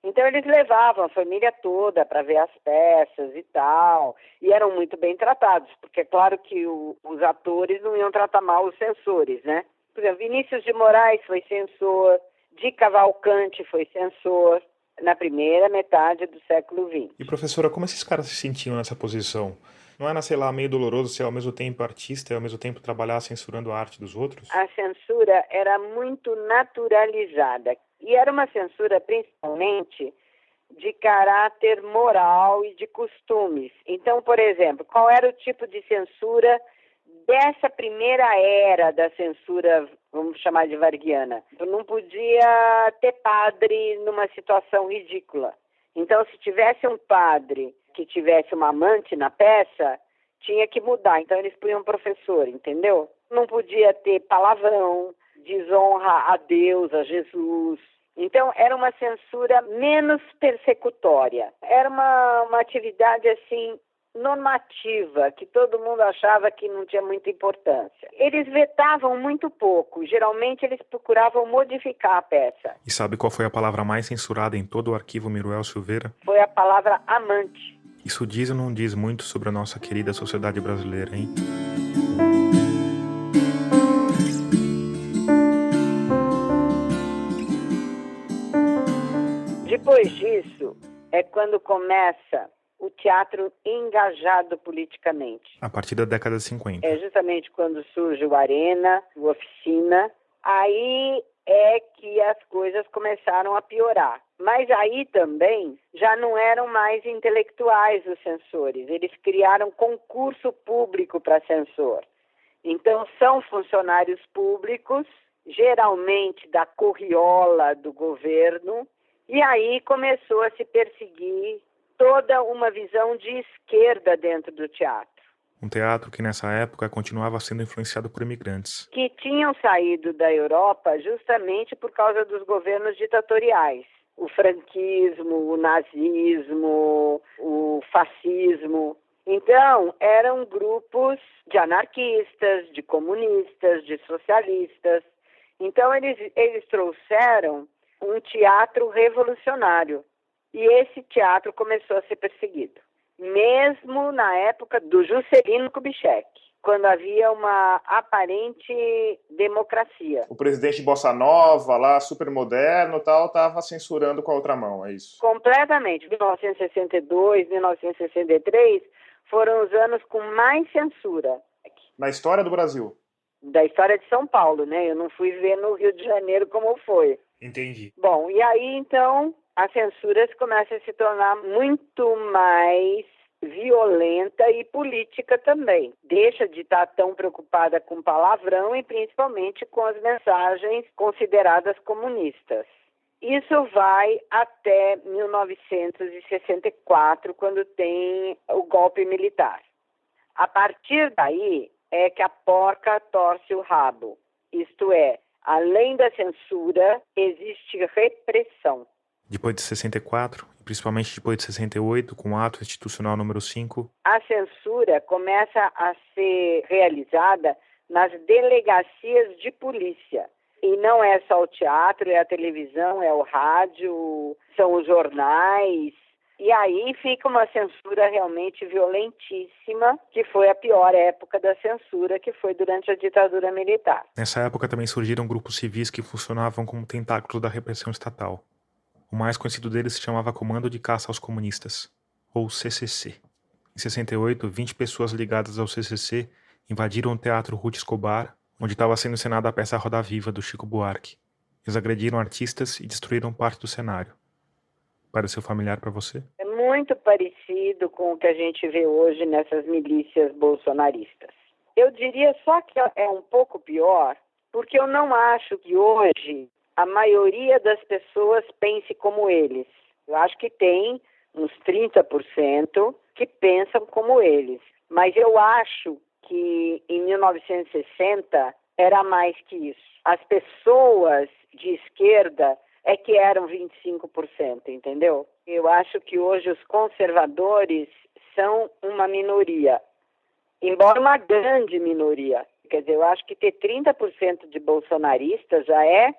Então eles levavam a família toda para ver as peças e tal, e eram muito bem tratados, porque é claro que os atores não iam tratar mal os censores, né? Por exemplo, Vinícius de Moraes foi censor, Di Cavalcanti foi censor na primeira metade do século XX. E professora, como esses caras se sentiam nessa posição? Não era, sei lá, meio doloroso ser ao mesmo tempo artista e ao mesmo tempo trabalhar censurando a arte dos outros? A censura era muito naturalizada. E era uma censura principalmente de caráter moral e de costumes. Então, por exemplo, qual era o tipo de censura dessa primeira era da censura, vamos chamar de varguiana? Não podia ter padre numa situação ridícula. Então, se tivesse um padre que tivesse uma amante na peça, tinha que mudar. Então, eles punham professor, entendeu? Não podia ter palavrão, desonra a Deus, a Jesus. Então, era uma censura menos persecutória. Era uma atividade, assim, normativa, que todo mundo achava que não tinha muita importância. Eles vetavam muito pouco. Geralmente, eles procuravam modificar a peça. E sabe qual foi a palavra mais censurada em todo o arquivo Miruel Silveira? Foi a palavra amante. Isso diz ou não diz muito sobre a nossa querida sociedade brasileira, hein? Depois disso, é quando começa o teatro engajado politicamente. A partir da década de 50. É justamente quando surge o Arena, o Oficina. Aí é que as coisas começaram a piorar. Mas aí também já não eram mais intelectuais os censores. Eles criaram concurso público para censor. Então são funcionários públicos, geralmente da corriola do governo, e aí começou a se perseguir toda uma visão de esquerda dentro do teatro. Um teatro que nessa época continuava sendo influenciado por imigrantes. Que tinham saído da Europa justamente por causa dos governos ditatoriais. O franquismo, o nazismo, o fascismo. Então, eram grupos de anarquistas, de comunistas, de socialistas. Então, eles trouxeram um teatro revolucionário. E esse teatro começou a ser perseguido. Mesmo na época do Juscelino Kubitschek, quando havia uma aparente democracia. O presidente Bossa Nova, lá, super moderno e tal, estava censurando com a outra mão, é isso? Completamente. 1962, 1963 foram os anos com mais censura. Na história do Brasil? Da história de São Paulo, né? Eu não fui ver no Rio de Janeiro como foi. Entendi. Bom, e aí, então, a censura começa a se tornar muito mais violenta e política também. Deixa de estar tão preocupada com palavrão e principalmente com as mensagens consideradas comunistas. Isso vai até 1964, quando tem o golpe militar. A partir daí é que a porca torce o rabo. Isto é, além da censura, existe repressão. Depois de 64, e principalmente depois de 68, com o Ato Institucional número 5... A censura começa a ser realizada nas delegacias de polícia. E não é só o teatro, é a televisão, é o rádio, são os jornais. E aí fica uma censura realmente violentíssima, que foi a pior época da censura, que foi durante a ditadura militar. Nessa época também surgiram grupos civis que funcionavam como tentáculos da repressão estatal. O mais conhecido deles se chamava Comando de Caça aos Comunistas, ou CCC. Em 68, 20 pessoas ligadas ao CCC invadiram o Teatro Ruth Escobar, onde estava sendo encenada a peça Roda Viva, do Chico Buarque. Eles agrediram artistas e destruíram parte do cenário. Pareceu familiar para você? É muito parecido com o que a gente vê hoje nessas milícias bolsonaristas. Eu diria só que é um pouco pior, porque eu não acho que hoje a maioria das pessoas pense como eles. Eu acho que tem uns 30% que pensam como eles. Mas eu acho que em 1960 era mais que isso. As pessoas de esquerda é que eram 25%, entendeu? Eu acho que hoje os conservadores são uma minoria, embora uma grande minoria. Quer dizer, eu acho que ter 30% de bolsonaristas já é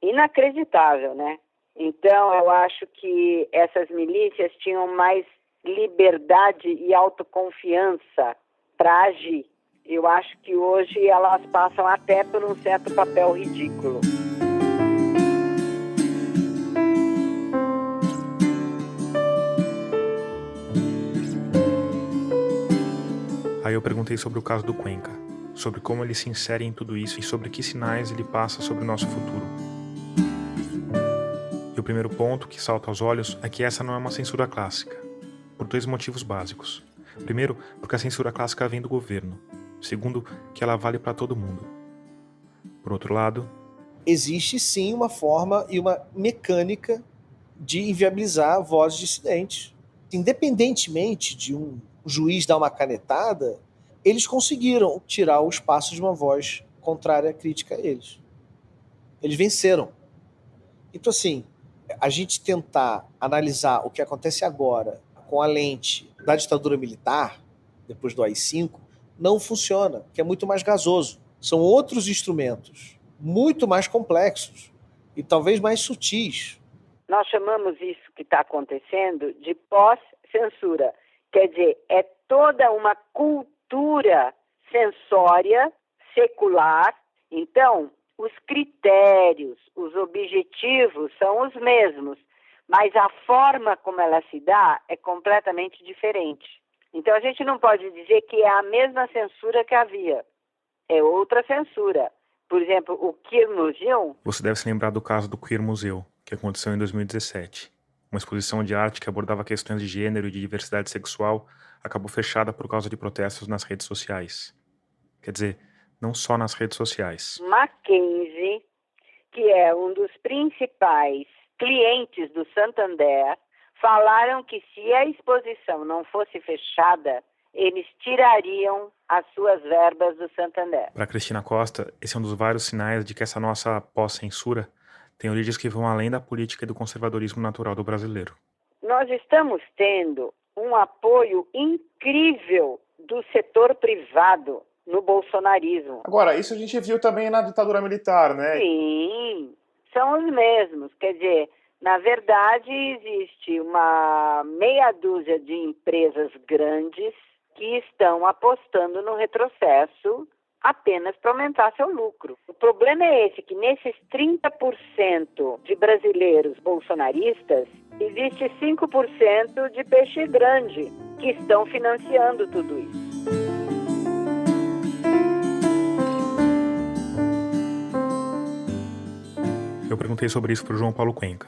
inacreditável, né? Então, eu acho que essas milícias tinham mais liberdade e autoconfiança para agir. Eu acho que hoje elas passam até por um certo papel ridículo. Aí eu perguntei sobre o caso do Cuenca, sobre como ele se insere em tudo isso e sobre que sinais ele passa sobre o nosso futuro. E o primeiro ponto que salta aos olhos é que essa não é uma censura clássica, por 2 motivos básicos. Primeiro, porque a censura clássica vem do governo. Segundo, que ela vale para todo mundo. Por outro lado, existe sim uma forma e uma mecânica de inviabilizar vozes dissidentes. Independentemente de um juiz dar uma canetada, eles conseguiram tirar o espaço de uma voz contrária à crítica a eles. Eles venceram. Então, assim, a gente tentar analisar o que acontece agora com a lente da ditadura militar, depois do AI-5, não funciona, porque é muito mais gasoso. São outros instrumentos, muito mais complexos e talvez mais sutis. Nós chamamos isso que está acontecendo de pós-censura. Quer dizer, é toda uma cultura censória, secular. Então, os critérios, os objetivos são os mesmos, mas a forma como ela se dá é completamente diferente. Então, a gente não pode dizer que é a mesma censura que havia. É outra censura. Por exemplo, o Queer Museum... Você deve se lembrar do caso do Queer Museum, que aconteceu em 2017. Uma exposição de arte que abordava questões de gênero e de diversidade sexual acabou fechada por causa de protestos nas redes sociais. Quer dizer, não só nas redes sociais. Mackenzie, que é um dos principais clientes do Santander, falaram que se a exposição não fosse fechada, eles tirariam as suas verbas do Santander. Para Cristina Costa, esse é um dos vários sinais de que essa nossa pós-censura tem origens que vão além da política e do conservadorismo natural do brasileiro. Nós estamos tendo um apoio incrível do setor privado no bolsonarismo. Agora, isso a gente viu também na ditadura militar, né? Sim, são os mesmos. Quer dizer, na verdade, existe uma meia dúzia de empresas grandes que estão apostando no retrocesso apenas para aumentar seu lucro. O problema é esse, que nesses 30% de brasileiros bolsonaristas, existe 5% de peixe grande que estão financiando tudo isso. Eu perguntei sobre isso para o João Paulo Cuenca.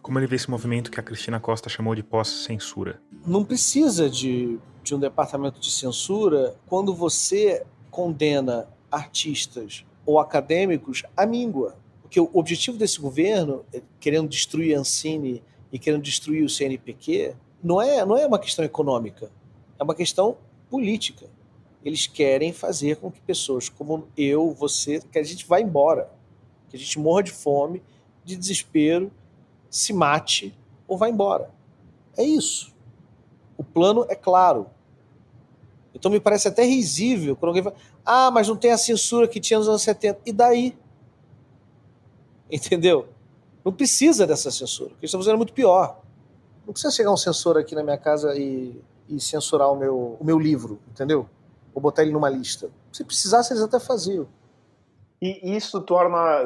Como ele vê esse movimento que a Cristina Costa chamou de pós-censura? Não precisa de um departamento de censura quando você condena artistas ou acadêmicos à míngua. Porque o objetivo desse governo, querendo destruir a Ancine e querendo destruir o CNPq, não é uma questão econômica, é uma questão política. Eles querem fazer com que pessoas como eu, você, que a gente vá embora, que a gente morra de fome, de desespero, se mate ou vá embora. É isso. O plano é claro. Então me parece até risível quando alguém fala, mas não tem a censura que tinha nos anos 70. E daí? Entendeu? Não precisa dessa censura. O que estamos fazendo é muito pior. Não precisa chegar um censor aqui na minha casa e censurar o meu livro, entendeu? Ou botar ele numa lista. Se precisasse, eles até faziam. E isso torna,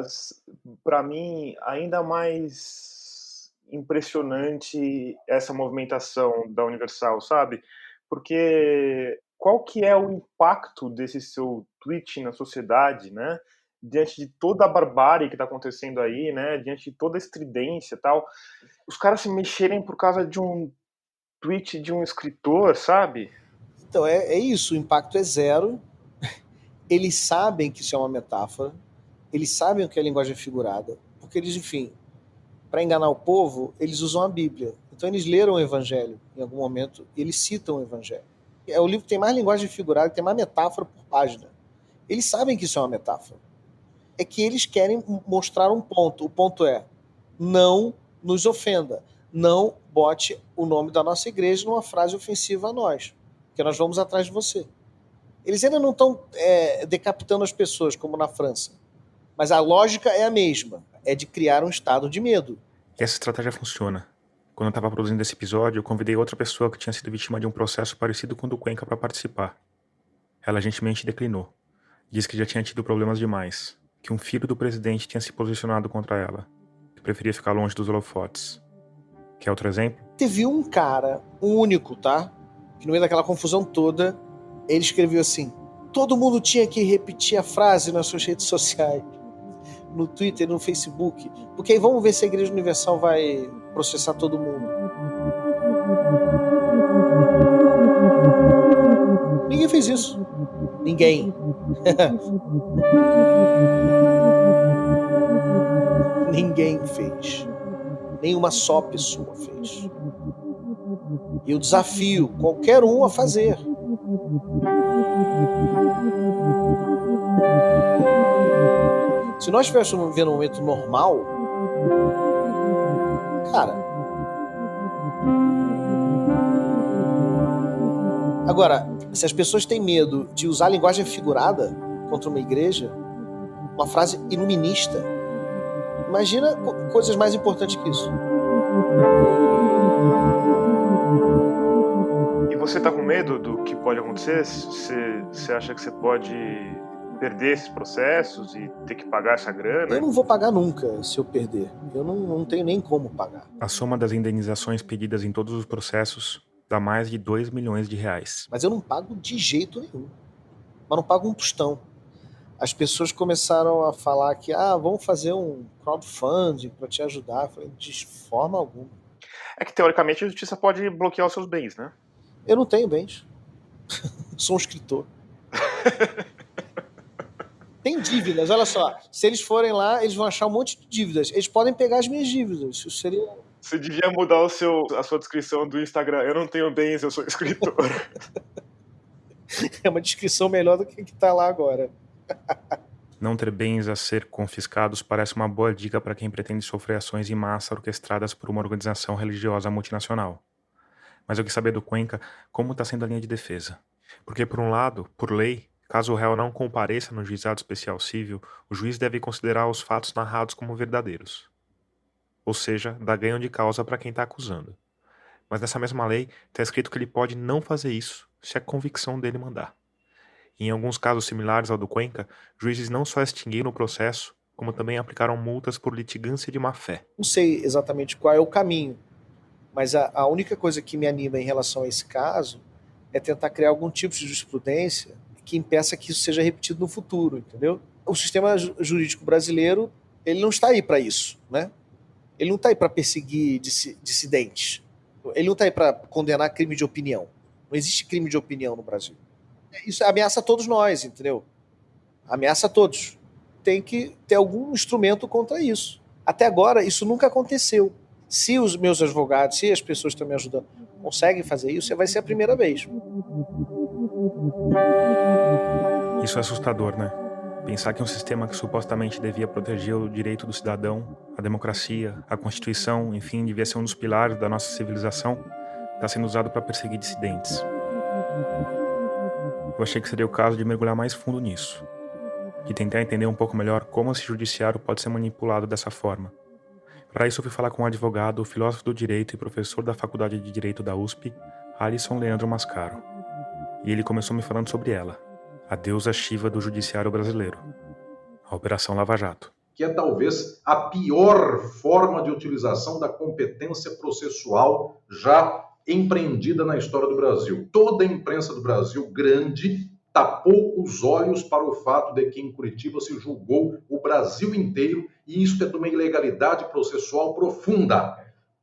para mim, ainda mais impressionante essa movimentação da Universal, sabe? Porque qual que é o impacto desse seu tweet na sociedade, né? Diante de toda a barbárie que está acontecendo aí, né? Diante de toda a estridência e tal. Os caras se mexerem por causa de um tweet de um escritor, sabe? Então, é isso. O impacto é zero. Eles sabem que isso é uma metáfora. Eles sabem o que é linguagem figurada. Porque eles, enfim, para enganar o povo, eles usam a Bíblia. Então, eles leram o Evangelho em algum momento e eles citam o Evangelho. É o livro que tem mais linguagem figurada, que tem mais metáfora por página. Eles sabem que isso é uma metáfora. é que eles querem mostrar um ponto. O ponto é, não nos ofenda, não bote o nome da nossa igreja numa frase ofensiva a nós, porque nós vamos atrás de você. Eles ainda não estão decapitando as pessoas, como na França, mas a lógica é a mesma, é de criar um estado de medo. E essa estratégia funciona. Quando eu estava produzindo esse episódio, eu convidei outra pessoa que tinha sido vítima de um processo parecido com o do Cuenca para participar. Ela gentilmente declinou. Disse que já tinha tido problemas demais, que um filho do presidente tinha se posicionado contra ela, que preferia ficar longe dos holofotes. Quer outro exemplo? Teve um cara, um único, tá? Que no meio daquela confusão toda, ele escreveu assim: todo mundo tinha que repetir a frase nas suas redes sociais, no Twitter, no Facebook, porque aí vamos ver se a Igreja Universal vai processar todo mundo. Ninguém fez isso. Ninguém. Ninguém fez. Nenhuma só pessoa fez. E eu desafio qualquer um a fazer. Se nós estivéssemos vivendo um momento normal, cara. Agora, se as pessoas têm medo de usar a linguagem figurada contra uma igreja, uma frase iluminista, imagina coisas mais importantes que isso. E você tá com medo do que pode acontecer? Você acha que você pode perder esses processos e ter que pagar essa grana? Eu não vou pagar nunca se eu perder. Eu não tenho nem como pagar. A soma das indenizações pedidas em todos os processos dá mais de 2 milhões de reais. Mas eu não pago de jeito nenhum. Mas não pago um tostão. As pessoas começaram a falar que vamos fazer um crowdfunding para te ajudar. Eu falei, de forma alguma. É que teoricamente a justiça pode bloquear os seus bens, né? Eu não tenho bens. Sou um escritor. Tem dívidas, olha só. Se eles forem lá, eles vão achar um monte de dívidas. Eles podem pegar as minhas dívidas. Isso seria... Você devia mudar a sua descrição do Instagram. Eu não tenho bens, eu sou escritor. É uma descrição melhor do que está lá agora. Não ter bens a ser confiscados parece uma boa dica para quem pretende sofrer ações em massa orquestradas por uma organização religiosa multinacional. Mas eu quis saber do Cuenca como está sendo a linha de defesa. Porque, por um lado, por lei, caso o réu não compareça no juizado especial civil, o juiz deve considerar os fatos narrados como verdadeiros. Ou seja, dá ganho de causa para quem está acusando. Mas nessa mesma lei está escrito que ele pode não fazer isso se a convicção dele mandar. E em alguns casos similares ao do Cuenca, juízes não só extinguiram o processo, como também aplicaram multas por litigância de má-fé. Não sei exatamente qual é o caminho, mas a única coisa que me anima em relação a esse caso é tentar criar algum tipo de jurisprudência que impeça que isso seja repetido no futuro, entendeu? O sistema jurídico brasileiro, ele não está aí para isso, né? Ele não está aí para perseguir dissidentes. Ele não está aí para condenar crime de opinião. Não existe crime de opinião no Brasil. Isso ameaça todos nós, entendeu? Ameaça todos. Tem que ter algum instrumento contra isso. Até agora, isso nunca aconteceu. Se os meus advogados, se as pessoas que estão me ajudando, conseguem fazer isso, vai ser a primeira vez. Isso é assustador, né? Pensar que um sistema que supostamente devia proteger o direito do cidadão, a democracia, a Constituição, enfim, devia ser um dos pilares da nossa civilização, está sendo usado para perseguir dissidentes. Eu achei que seria o caso de mergulhar mais fundo nisso, de tentar entender um pouco melhor como esse judiciário pode ser manipulado dessa forma. Para isso eu fui falar com um advogado, filósofo do direito e professor da Faculdade de Direito da USP, Alisson Leandro Mascaro. E ele começou me falando sobre ela, a deusa Shiva do judiciário brasileiro, a Operação Lava Jato. Que é talvez a pior forma de utilização da competência processual já empreendida na história do Brasil. Toda a imprensa do Brasil grande tapou os olhos para o fato de que em Curitiba se julgou o Brasil inteiro, e isso é de uma ilegalidade processual profunda.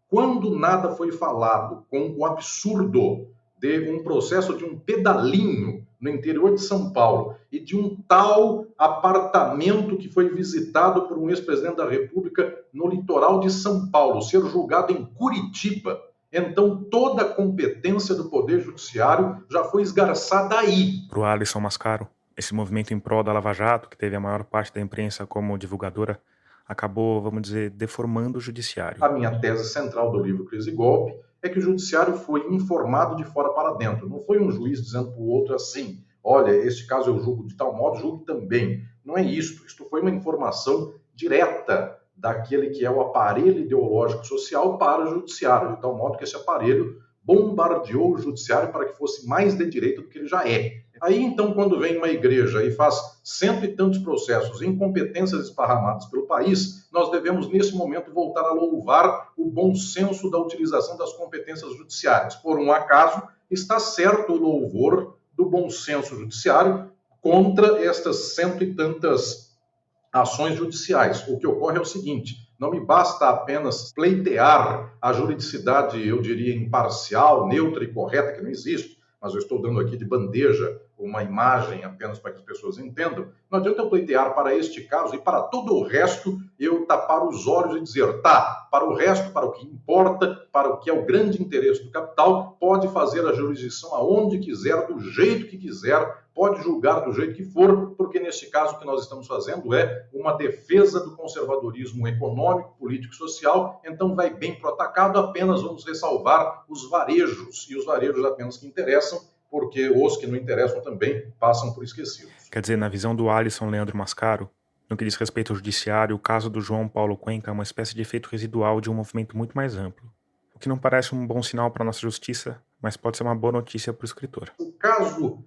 Quando nada foi falado com o absurdo de um processo de um pedalinho no interior de São Paulo e de um tal apartamento que foi visitado por um ex-presidente da República no litoral de São Paulo, ser julgado em Curitiba, então toda a competência do Poder Judiciário já foi esgarçada aí. Para o Alisson Mascaro, esse movimento em prol da Lava Jato, que teve a maior parte da imprensa como divulgadora, acabou, vamos dizer, deformando o judiciário. A minha tese central do livro Crise e Golpe é que o judiciário foi informado de fora para dentro. Não foi um juiz dizendo para o outro assim, olha, este caso eu julgo de tal modo, julgue também. Não é isto. Isto foi uma informação direta daquele que é o aparelho ideológico social para o judiciário, de tal modo que esse aparelho bombardeou o judiciário para que fosse mais de direita do que ele já é. Aí, então, quando vem uma igreja e faz 100 e tantos processos, incompetências esparramadas pelo país, nós devemos, nesse momento, voltar a louvar o bom senso da utilização das competências judiciárias. Por um acaso, está certo o louvor do bom senso judiciário contra estas 100 e tantas ações judiciais. O que ocorre é o seguinte: não me basta apenas pleitear a juridicidade, eu diria, imparcial, neutra e correta, que não existe, mas eu estou dando aqui de bandeja uma imagem apenas para que as pessoas entendam. Não adianta eu pleitear para este caso e para todo o resto eu tapar os olhos e dizer, tá, para o resto, para o que importa, para o que é o grande interesse do capital, pode fazer a jurisdição aonde quiser, do jeito que quiser, pode julgar do jeito que for, porque nesse caso o que nós estamos fazendo é uma defesa do conservadorismo econômico, político e social, então vai bem para o atacado, apenas vamos ressalvar os varejos, e os varejos apenas que interessam, porque os que não interessam também passam por esquecidos. Quer dizer, na visão do Alisson Leandro Mascaro, no que diz respeito ao judiciário, o caso do João Paulo Cuenca é uma espécie de efeito residual de um movimento muito mais amplo, o que não parece um bom sinal para a nossa justiça, mas pode ser uma boa notícia para o escritor. O caso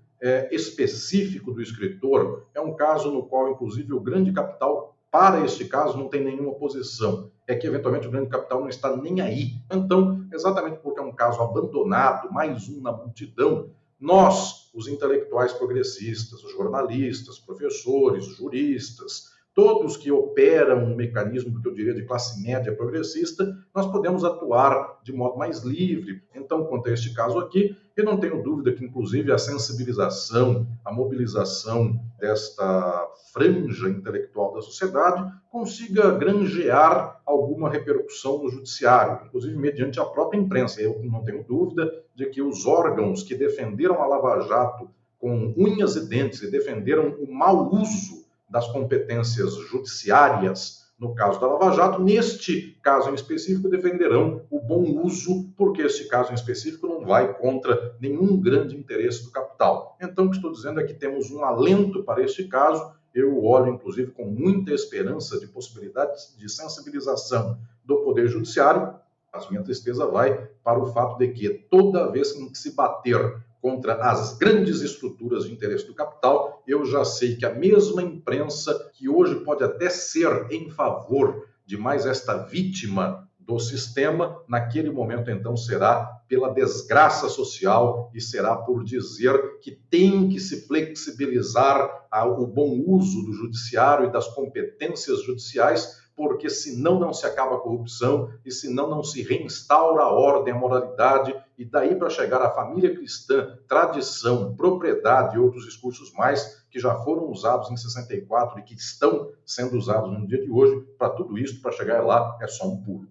específico do escritor é um caso no qual, inclusive, o grande capital, para este caso, não tem nenhuma posição. É que, eventualmente, o grande capital não está nem aí. Então, exatamente porque é um caso abandonado, mais um na multidão, nós, os intelectuais progressistas, os jornalistas, professores, juristas, todos que operam um mecanismo que eu diria de classe média progressista, nós podemos atuar de modo mais livre. Então, quanto a este caso aqui, eu não tenho dúvida que, inclusive, a sensibilização, a mobilização desta franja intelectual da sociedade consiga granjear alguma repercussão no judiciário, inclusive mediante a própria imprensa. Eu não tenho dúvida de que os órgãos que defenderam a Lava Jato com unhas e dentes e defenderam o mau uso das competências judiciárias, no caso da Lava Jato, neste caso em específico, defenderão o bom uso, porque este caso em específico não vai contra nenhum grande interesse do capital. Então, o que estou dizendo é que temos um alento para este caso. Eu olho, inclusive, com muita esperança de possibilidades de sensibilização do Poder Judiciário. A minha tristeza vai para o fato de que toda vez que se bater contra as grandes estruturas de interesse do capital, eu já sei que a mesma imprensa, que hoje pode até ser em favor de mais esta vítima do sistema, naquele momento então será pela desgraça social e será por dizer que tem que se flexibilizar o bom uso do judiciário e das competências judiciais, porque senão não se acaba a corrupção e senão não se reinstaura a ordem, a moralidade, e daí para chegar à família cristã, tradição, propriedade e outros discursos mais que já foram usados em 64 e que estão sendo usados no dia de hoje, para tudo isso, para chegar lá, é só um pulo.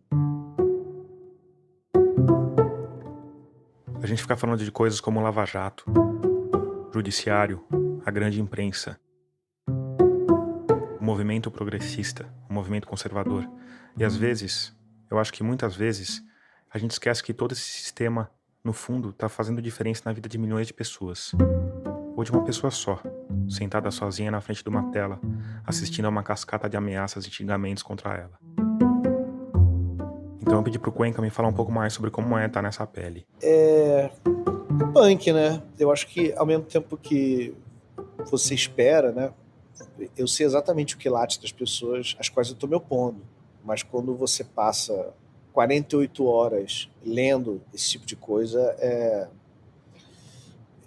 A gente fica falando de coisas como Lava Jato, judiciário, a grande imprensa, o movimento progressista, o movimento conservador. E às vezes, eu acho que muitas vezes, a gente esquece que todo esse sistema, no fundo, está fazendo diferença na vida de milhões de pessoas. Ou de uma pessoa só, sentada sozinha na frente de uma tela, assistindo a uma cascata de ameaças e xingamentos contra ela. Então eu pedi pro Cuenca me falar um pouco mais sobre como é estar nessa pele. É punk, né? Eu acho que ao mesmo tempo que você espera, né? Eu sei exatamente o que late das pessoas às quais eu estou me opondo. Mas quando você passa 48 horas lendo esse tipo de coisa,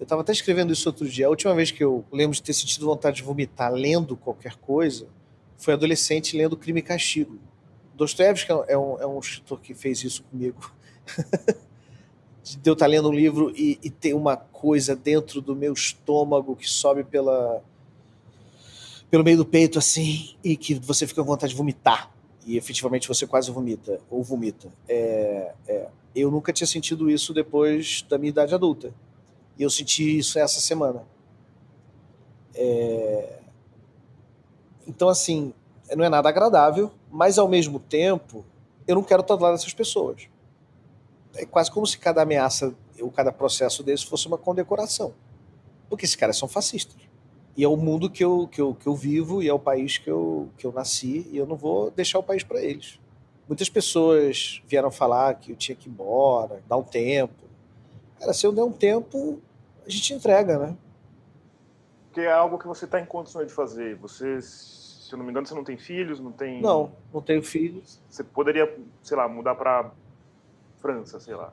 Eu estava até escrevendo isso outro dia. A última vez que eu lembro de ter sentido vontade de vomitar lendo qualquer coisa foi adolescente lendo Crime e Castigo. Dostoiévski é um escritor que fez isso comigo. De eu estar lendo um livro e ter uma coisa dentro do meu estômago que sobe pelo meio do peito assim, e que você fica com vontade de vomitar. E efetivamente você quase vomita, ou vomita. Eu nunca tinha sentido isso depois da minha idade adulta. E eu senti isso essa semana. Então, assim, não é nada agradável, mas ao mesmo tempo, eu não quero estar do lado dessas pessoas. É quase como se cada ameaça ou cada processo desse fosse uma condecoração. Porque esses caras são fascistas. E é o mundo que eu vivo e é o país que eu nasci, e eu não vou deixar o país para eles. Muitas pessoas vieram falar que eu tinha que ir embora, dar um tempo. Cara, se eu der um tempo, a gente entrega, né? Porque é algo que você está em condições de fazer. Você, se eu não me engano, você não tem filhos, não tem... Não tenho filhos. Você poderia, sei lá, mudar para França, sei lá.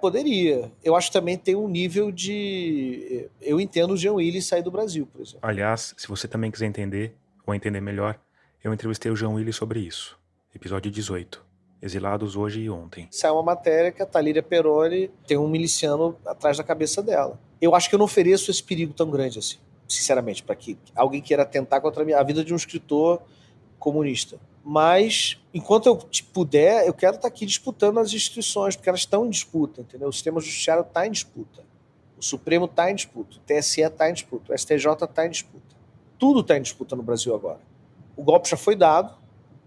Poderia. Eu acho que também tem um nível de... Eu entendo o Jean Willis sair do Brasil, por exemplo. Aliás, se você também quiser entender, ou entender melhor, eu entrevistei o Jean Willis sobre isso. Episódio 18. Exilados hoje e ontem. Saiu uma matéria que a Thalíria Peroni tem um miliciano atrás da cabeça dela. Eu acho que eu não ofereço esse perigo tão grande assim, sinceramente, para que alguém queira atentar contra a vida de um escritor comunista. Mas, enquanto eu puder, eu quero estar aqui disputando as instituições, porque elas estão em disputa, entendeu? O sistema judiciário está em disputa. O Supremo está em disputa. O TSE está em disputa. O STJ está em disputa. Tudo está em disputa no Brasil agora. O golpe já foi dado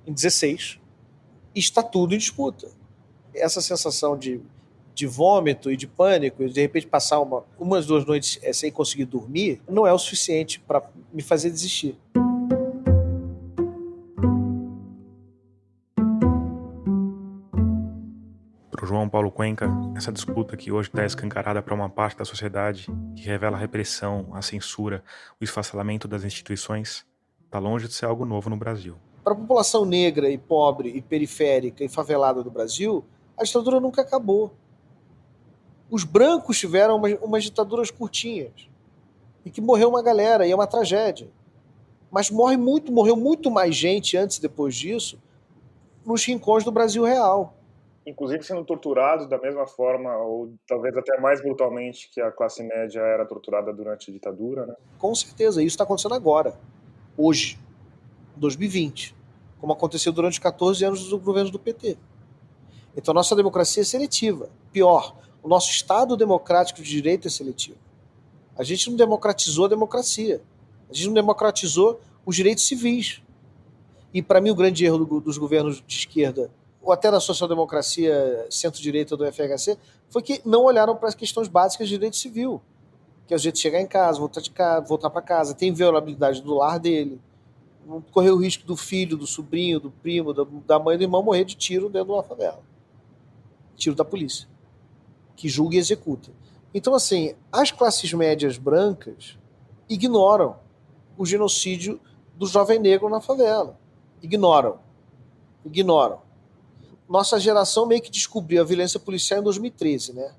em 16 e está tudo em disputa. Essa sensação de vômito e de pânico, e de repente passar umas 2 noites sem conseguir dormir, não é o suficiente para me fazer desistir. Para o João Paulo Cuenca, essa disputa que hoje está escancarada para uma parte da sociedade, que revela a repressão, a censura, o esfacelamento das instituições, está longe de ser algo novo no Brasil. Para a população negra e pobre e periférica e favelada do Brasil, a ditadura nunca acabou. Os brancos tiveram umas ditaduras curtinhas e que morreu uma galera, e é uma tragédia. Mas morreu muito mais gente antes e depois disso nos rincões do Brasil real. Inclusive sendo torturados da mesma forma, ou talvez até mais brutalmente que a classe média era torturada durante a ditadura, né? Com certeza, isso está acontecendo agora, hoje, 2020, como aconteceu durante os 14 anos dos governos do PT. Então a nossa democracia é seletiva. Pior, o nosso Estado democrático de direito é seletivo. A gente não democratizou a democracia. A gente não democratizou os direitos civis. E para mim o grande erro dos governos de esquerda, ou até da social-democracia centro-direita do FHC, foi que não olharam para as questões básicas de direito civil. Que é o jeito de chegar em casa, voltar para casa, tem inviolabilidade do lar dele, não correr o risco do filho, do sobrinho, do primo, da mãe e do irmão morrer de tiro dentro de uma favela. Tiro da polícia, que julga e executa. Então, assim, as classes médias brancas ignoram o genocídio do jovem negro na favela. Ignoram. Nossa geração meio que descobriu a violência policial em 2013, né?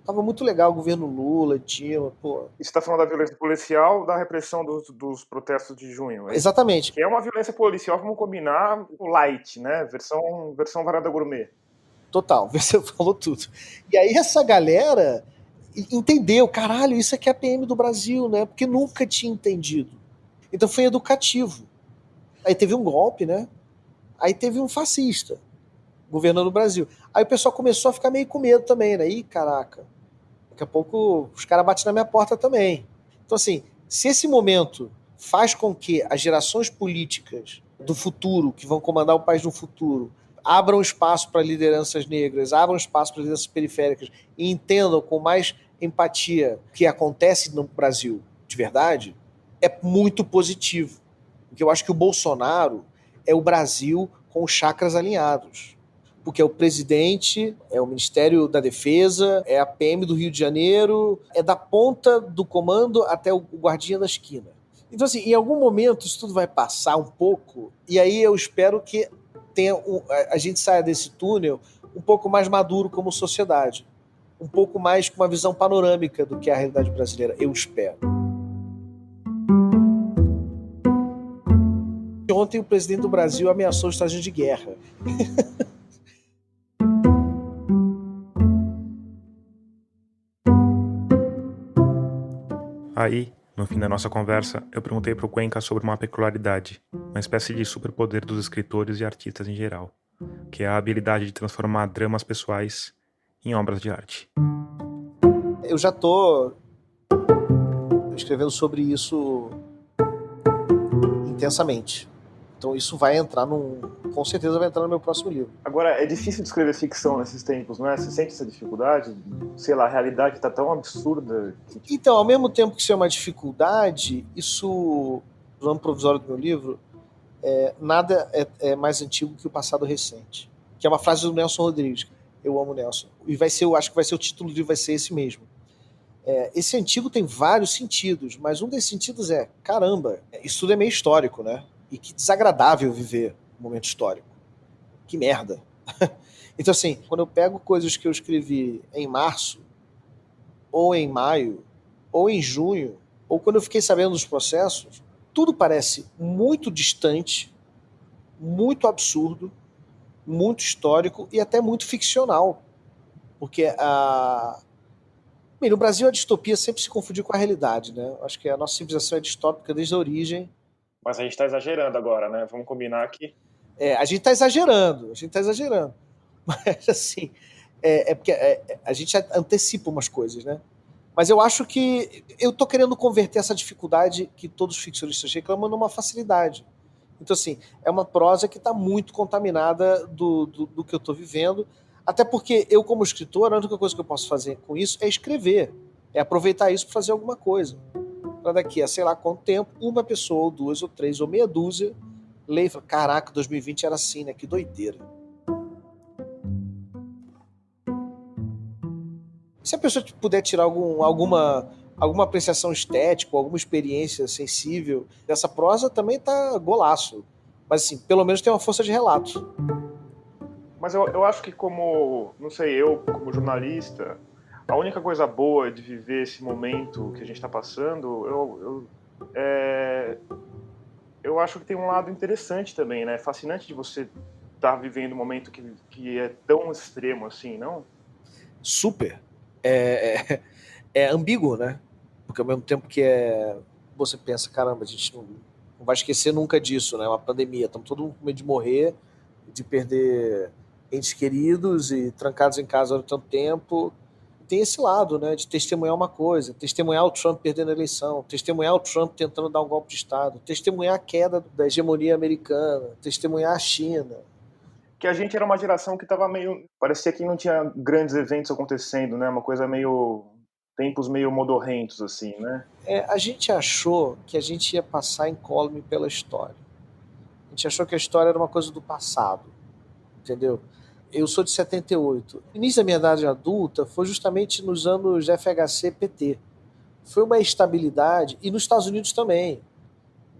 Tava muito legal o governo Lula, Dilma, pô. Você está falando da violência policial, da repressão dos protestos de junho. Exatamente. Que é uma violência policial, vamos combinar, o light, né? Versão varanda gourmet. Total, você falou tudo. E aí essa galera entendeu, caralho, isso aqui é a PM do Brasil, né? Porque nunca tinha entendido. Então foi educativo. Aí teve um golpe, né? Aí teve um fascista governando o Brasil. Aí o pessoal começou a ficar meio com medo também, né? Ih, caraca, daqui a pouco os caras batem na minha porta também. Então, assim, se esse momento faz com que as gerações políticas do futuro, que vão comandar o país no futuro, abram espaço para lideranças negras, abram espaço para lideranças periféricas e entendam com mais empatia o que acontece no Brasil de verdade, é muito positivo. Porque eu acho que o Bolsonaro é o Brasil com os chakras alinhados. Porque é o presidente, é o Ministério da Defesa, é a PM do Rio de Janeiro, é da ponta do comando até o guardinha da esquina. Então, assim, em algum momento isso tudo vai passar um pouco, e aí eu espero que a gente saia desse túnel um pouco mais maduro como sociedade, um pouco mais com uma visão panorâmica do que é a realidade brasileira, eu espero. Ontem o presidente do Brasil ameaçou os Estados Unidos de guerra. Aí, no fim da nossa conversa, eu perguntei pro Cuenca sobre uma peculiaridade, uma espécie de superpoder dos escritores e artistas em geral, que é a habilidade de transformar dramas pessoais em obras de arte. Eu já tô escrevendo sobre isso intensamente. Então isso vai entrar com certeza vai entrar no meu próximo livro. Agora, é difícil de escrever ficção nesses tempos, não é? Você sente essa dificuldade? Sei lá, a realidade está tão absurda. Então, ao mesmo tempo que isso é uma dificuldade, isso, no nome provisório do meu livro, nada é mais antigo que o passado recente. Que é uma frase do Nelson Rodrigues. Eu amo o Nelson. E eu acho que vai ser o título do livro, vai ser esse mesmo. Esse antigo tem vários sentidos, mas um desses sentidos é, caramba, isso tudo é meio histórico, né? E que desagradável viver um momento histórico. Que merda. Então, assim, quando eu pego coisas que eu escrevi em março, ou em maio, ou em junho, ou quando eu fiquei sabendo dos processos, tudo parece muito distante, muito absurdo, muito histórico e até muito ficcional. Porque no Brasil a distopia sempre se confundiu com a realidade, né? Acho que a nossa civilização é distópica desde a origem. Mas a gente está exagerando agora, né? Vamos combinar aqui. A gente está exagerando. Mas, assim, porque a gente antecipa umas coisas, né? Mas eu acho que eu tô querendo converter essa dificuldade que todos os ficcionistas reclamam numa facilidade. Então, assim, é uma prosa que está muito contaminada do que eu estou vivendo, até porque eu, como escritor, a única coisa que eu posso fazer com isso é escrever, é aproveitar isso para fazer alguma coisa. Para daqui a sei lá quanto tempo, uma pessoa, ou duas, ou três, ou meia dúzia, lê e fala, caraca, 2020 era assim, né? Que doideira. Se a pessoa puder tirar alguma apreciação estética, alguma experiência sensível dessa prosa, também tá golaço. Mas, assim, pelo menos tem uma força de relato. Mas eu acho que como jornalista, a única coisa boa de viver esse momento que a gente está passando, eu acho que tem um lado interessante também, né? Fascinante de você estar vivendo um momento que é tão extremo assim, não? Super. É ambíguo, né? Porque ao mesmo tempo que você pensa, caramba, a gente não vai esquecer nunca disso, né? Uma pandemia, estamos todo mundo com medo de morrer, de perder entes queridos e trancados em casa há tanto tempo. Tem esse lado, né? De testemunhar uma coisa, testemunhar o Trump perdendo a eleição, testemunhar o Trump tentando dar um golpe de Estado, testemunhar a queda da hegemonia americana, testemunhar a China. Que a gente era uma geração que estava parecia que não tinha grandes eventos acontecendo, né? Uma coisa tempos meio modorrentos, assim, né? A gente achou que a gente ia passar incólume pela história. A gente achou que a história era uma coisa do passado, entendeu? Eu sou de 78. O início da minha idade adulta foi justamente nos anos FHC-PT. Foi uma estabilidade, e nos Estados Unidos também.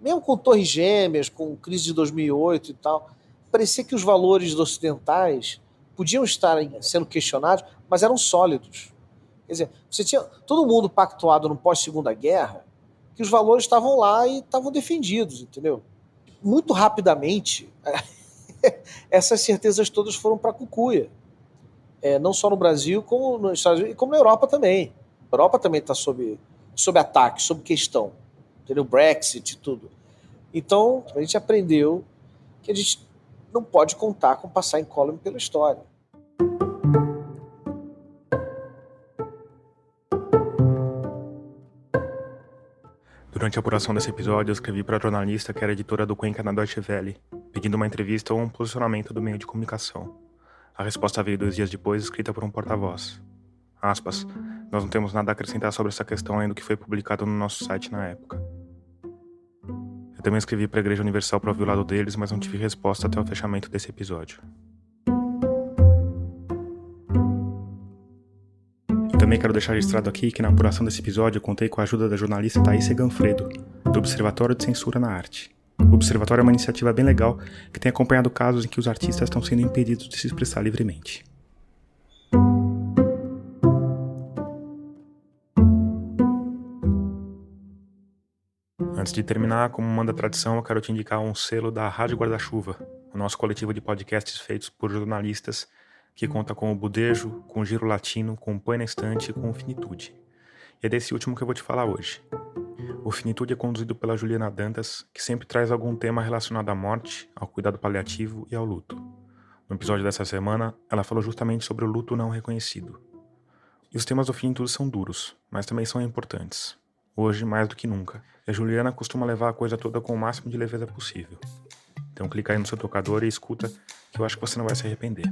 Mesmo com Torres Gêmeas, com crise de 2008 e tal, parecia que os valores ocidentais podiam estar sendo questionados, mas eram sólidos. Quer dizer, você tinha todo mundo pactuado no pós-Segunda Guerra, que os valores estavam lá e estavam defendidos, entendeu? Muito rapidamente, essas certezas todas foram para a cucuia. Não só no Brasil, como nos Estados Unidos, e como na Europa também. A Europa também está sob ataque, sob questão. Entendeu? Brexit e tudo. Então, a gente aprendeu que a gente não pode contar com passar incólume pela história. Durante a apuração desse episódio, eu escrevi para a jornalista que era editora do Cuenca na Deutsche Welle, pedindo uma entrevista ou um posicionamento do meio de comunicação. A resposta veio 2 dias depois, escrita por um porta-voz. Aspas, nós não temos nada a acrescentar sobre essa questão além do que foi publicado no nosso site na época. Eu também escrevi para a Igreja Universal para ouvir o lado deles, mas não tive resposta até o fechamento desse episódio. Também quero deixar registrado aqui que na apuração desse episódio eu contei com a ajuda da jornalista Thaís Seganfredo, do Observatório de Censura na Arte. O Observatório é uma iniciativa bem legal que tem acompanhado casos em que os artistas estão sendo impedidos de se expressar livremente. Antes de terminar, como manda a tradição, eu quero te indicar um selo da Rádio Guarda-Chuva, o nosso coletivo de podcasts feitos por jornalistas que conta com o Budejo, com o Giro Latino, com o Põe na Estante e com o Finitude. E é desse último que eu vou te falar hoje. O Finitude é conduzido pela Juliana Dantas, que sempre traz algum tema relacionado à morte, ao cuidado paliativo e ao luto. No episódio dessa semana, ela falou justamente sobre o luto não reconhecido. E os temas do Finitude são duros, mas também são importantes. Hoje, mais do que nunca. E a Juliana costuma levar a coisa toda com o máximo de leveza possível. Então clica aí no seu tocador e escuta, que eu acho que você não vai se arrepender.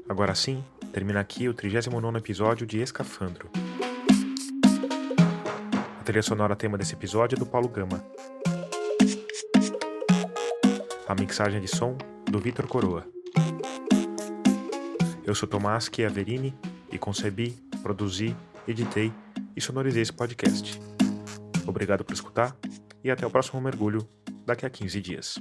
Agora sim, termina aqui o 39º episódio de Escafandro. A trilha sonora tema desse episódio é do Paulo Gama. A mixagem de som do Vitor Coroa. Eu sou Tomás Chiaverini e concebi, produzi, editei e sonorizei esse podcast. Obrigado por escutar e até o próximo mergulho daqui a 15 dias.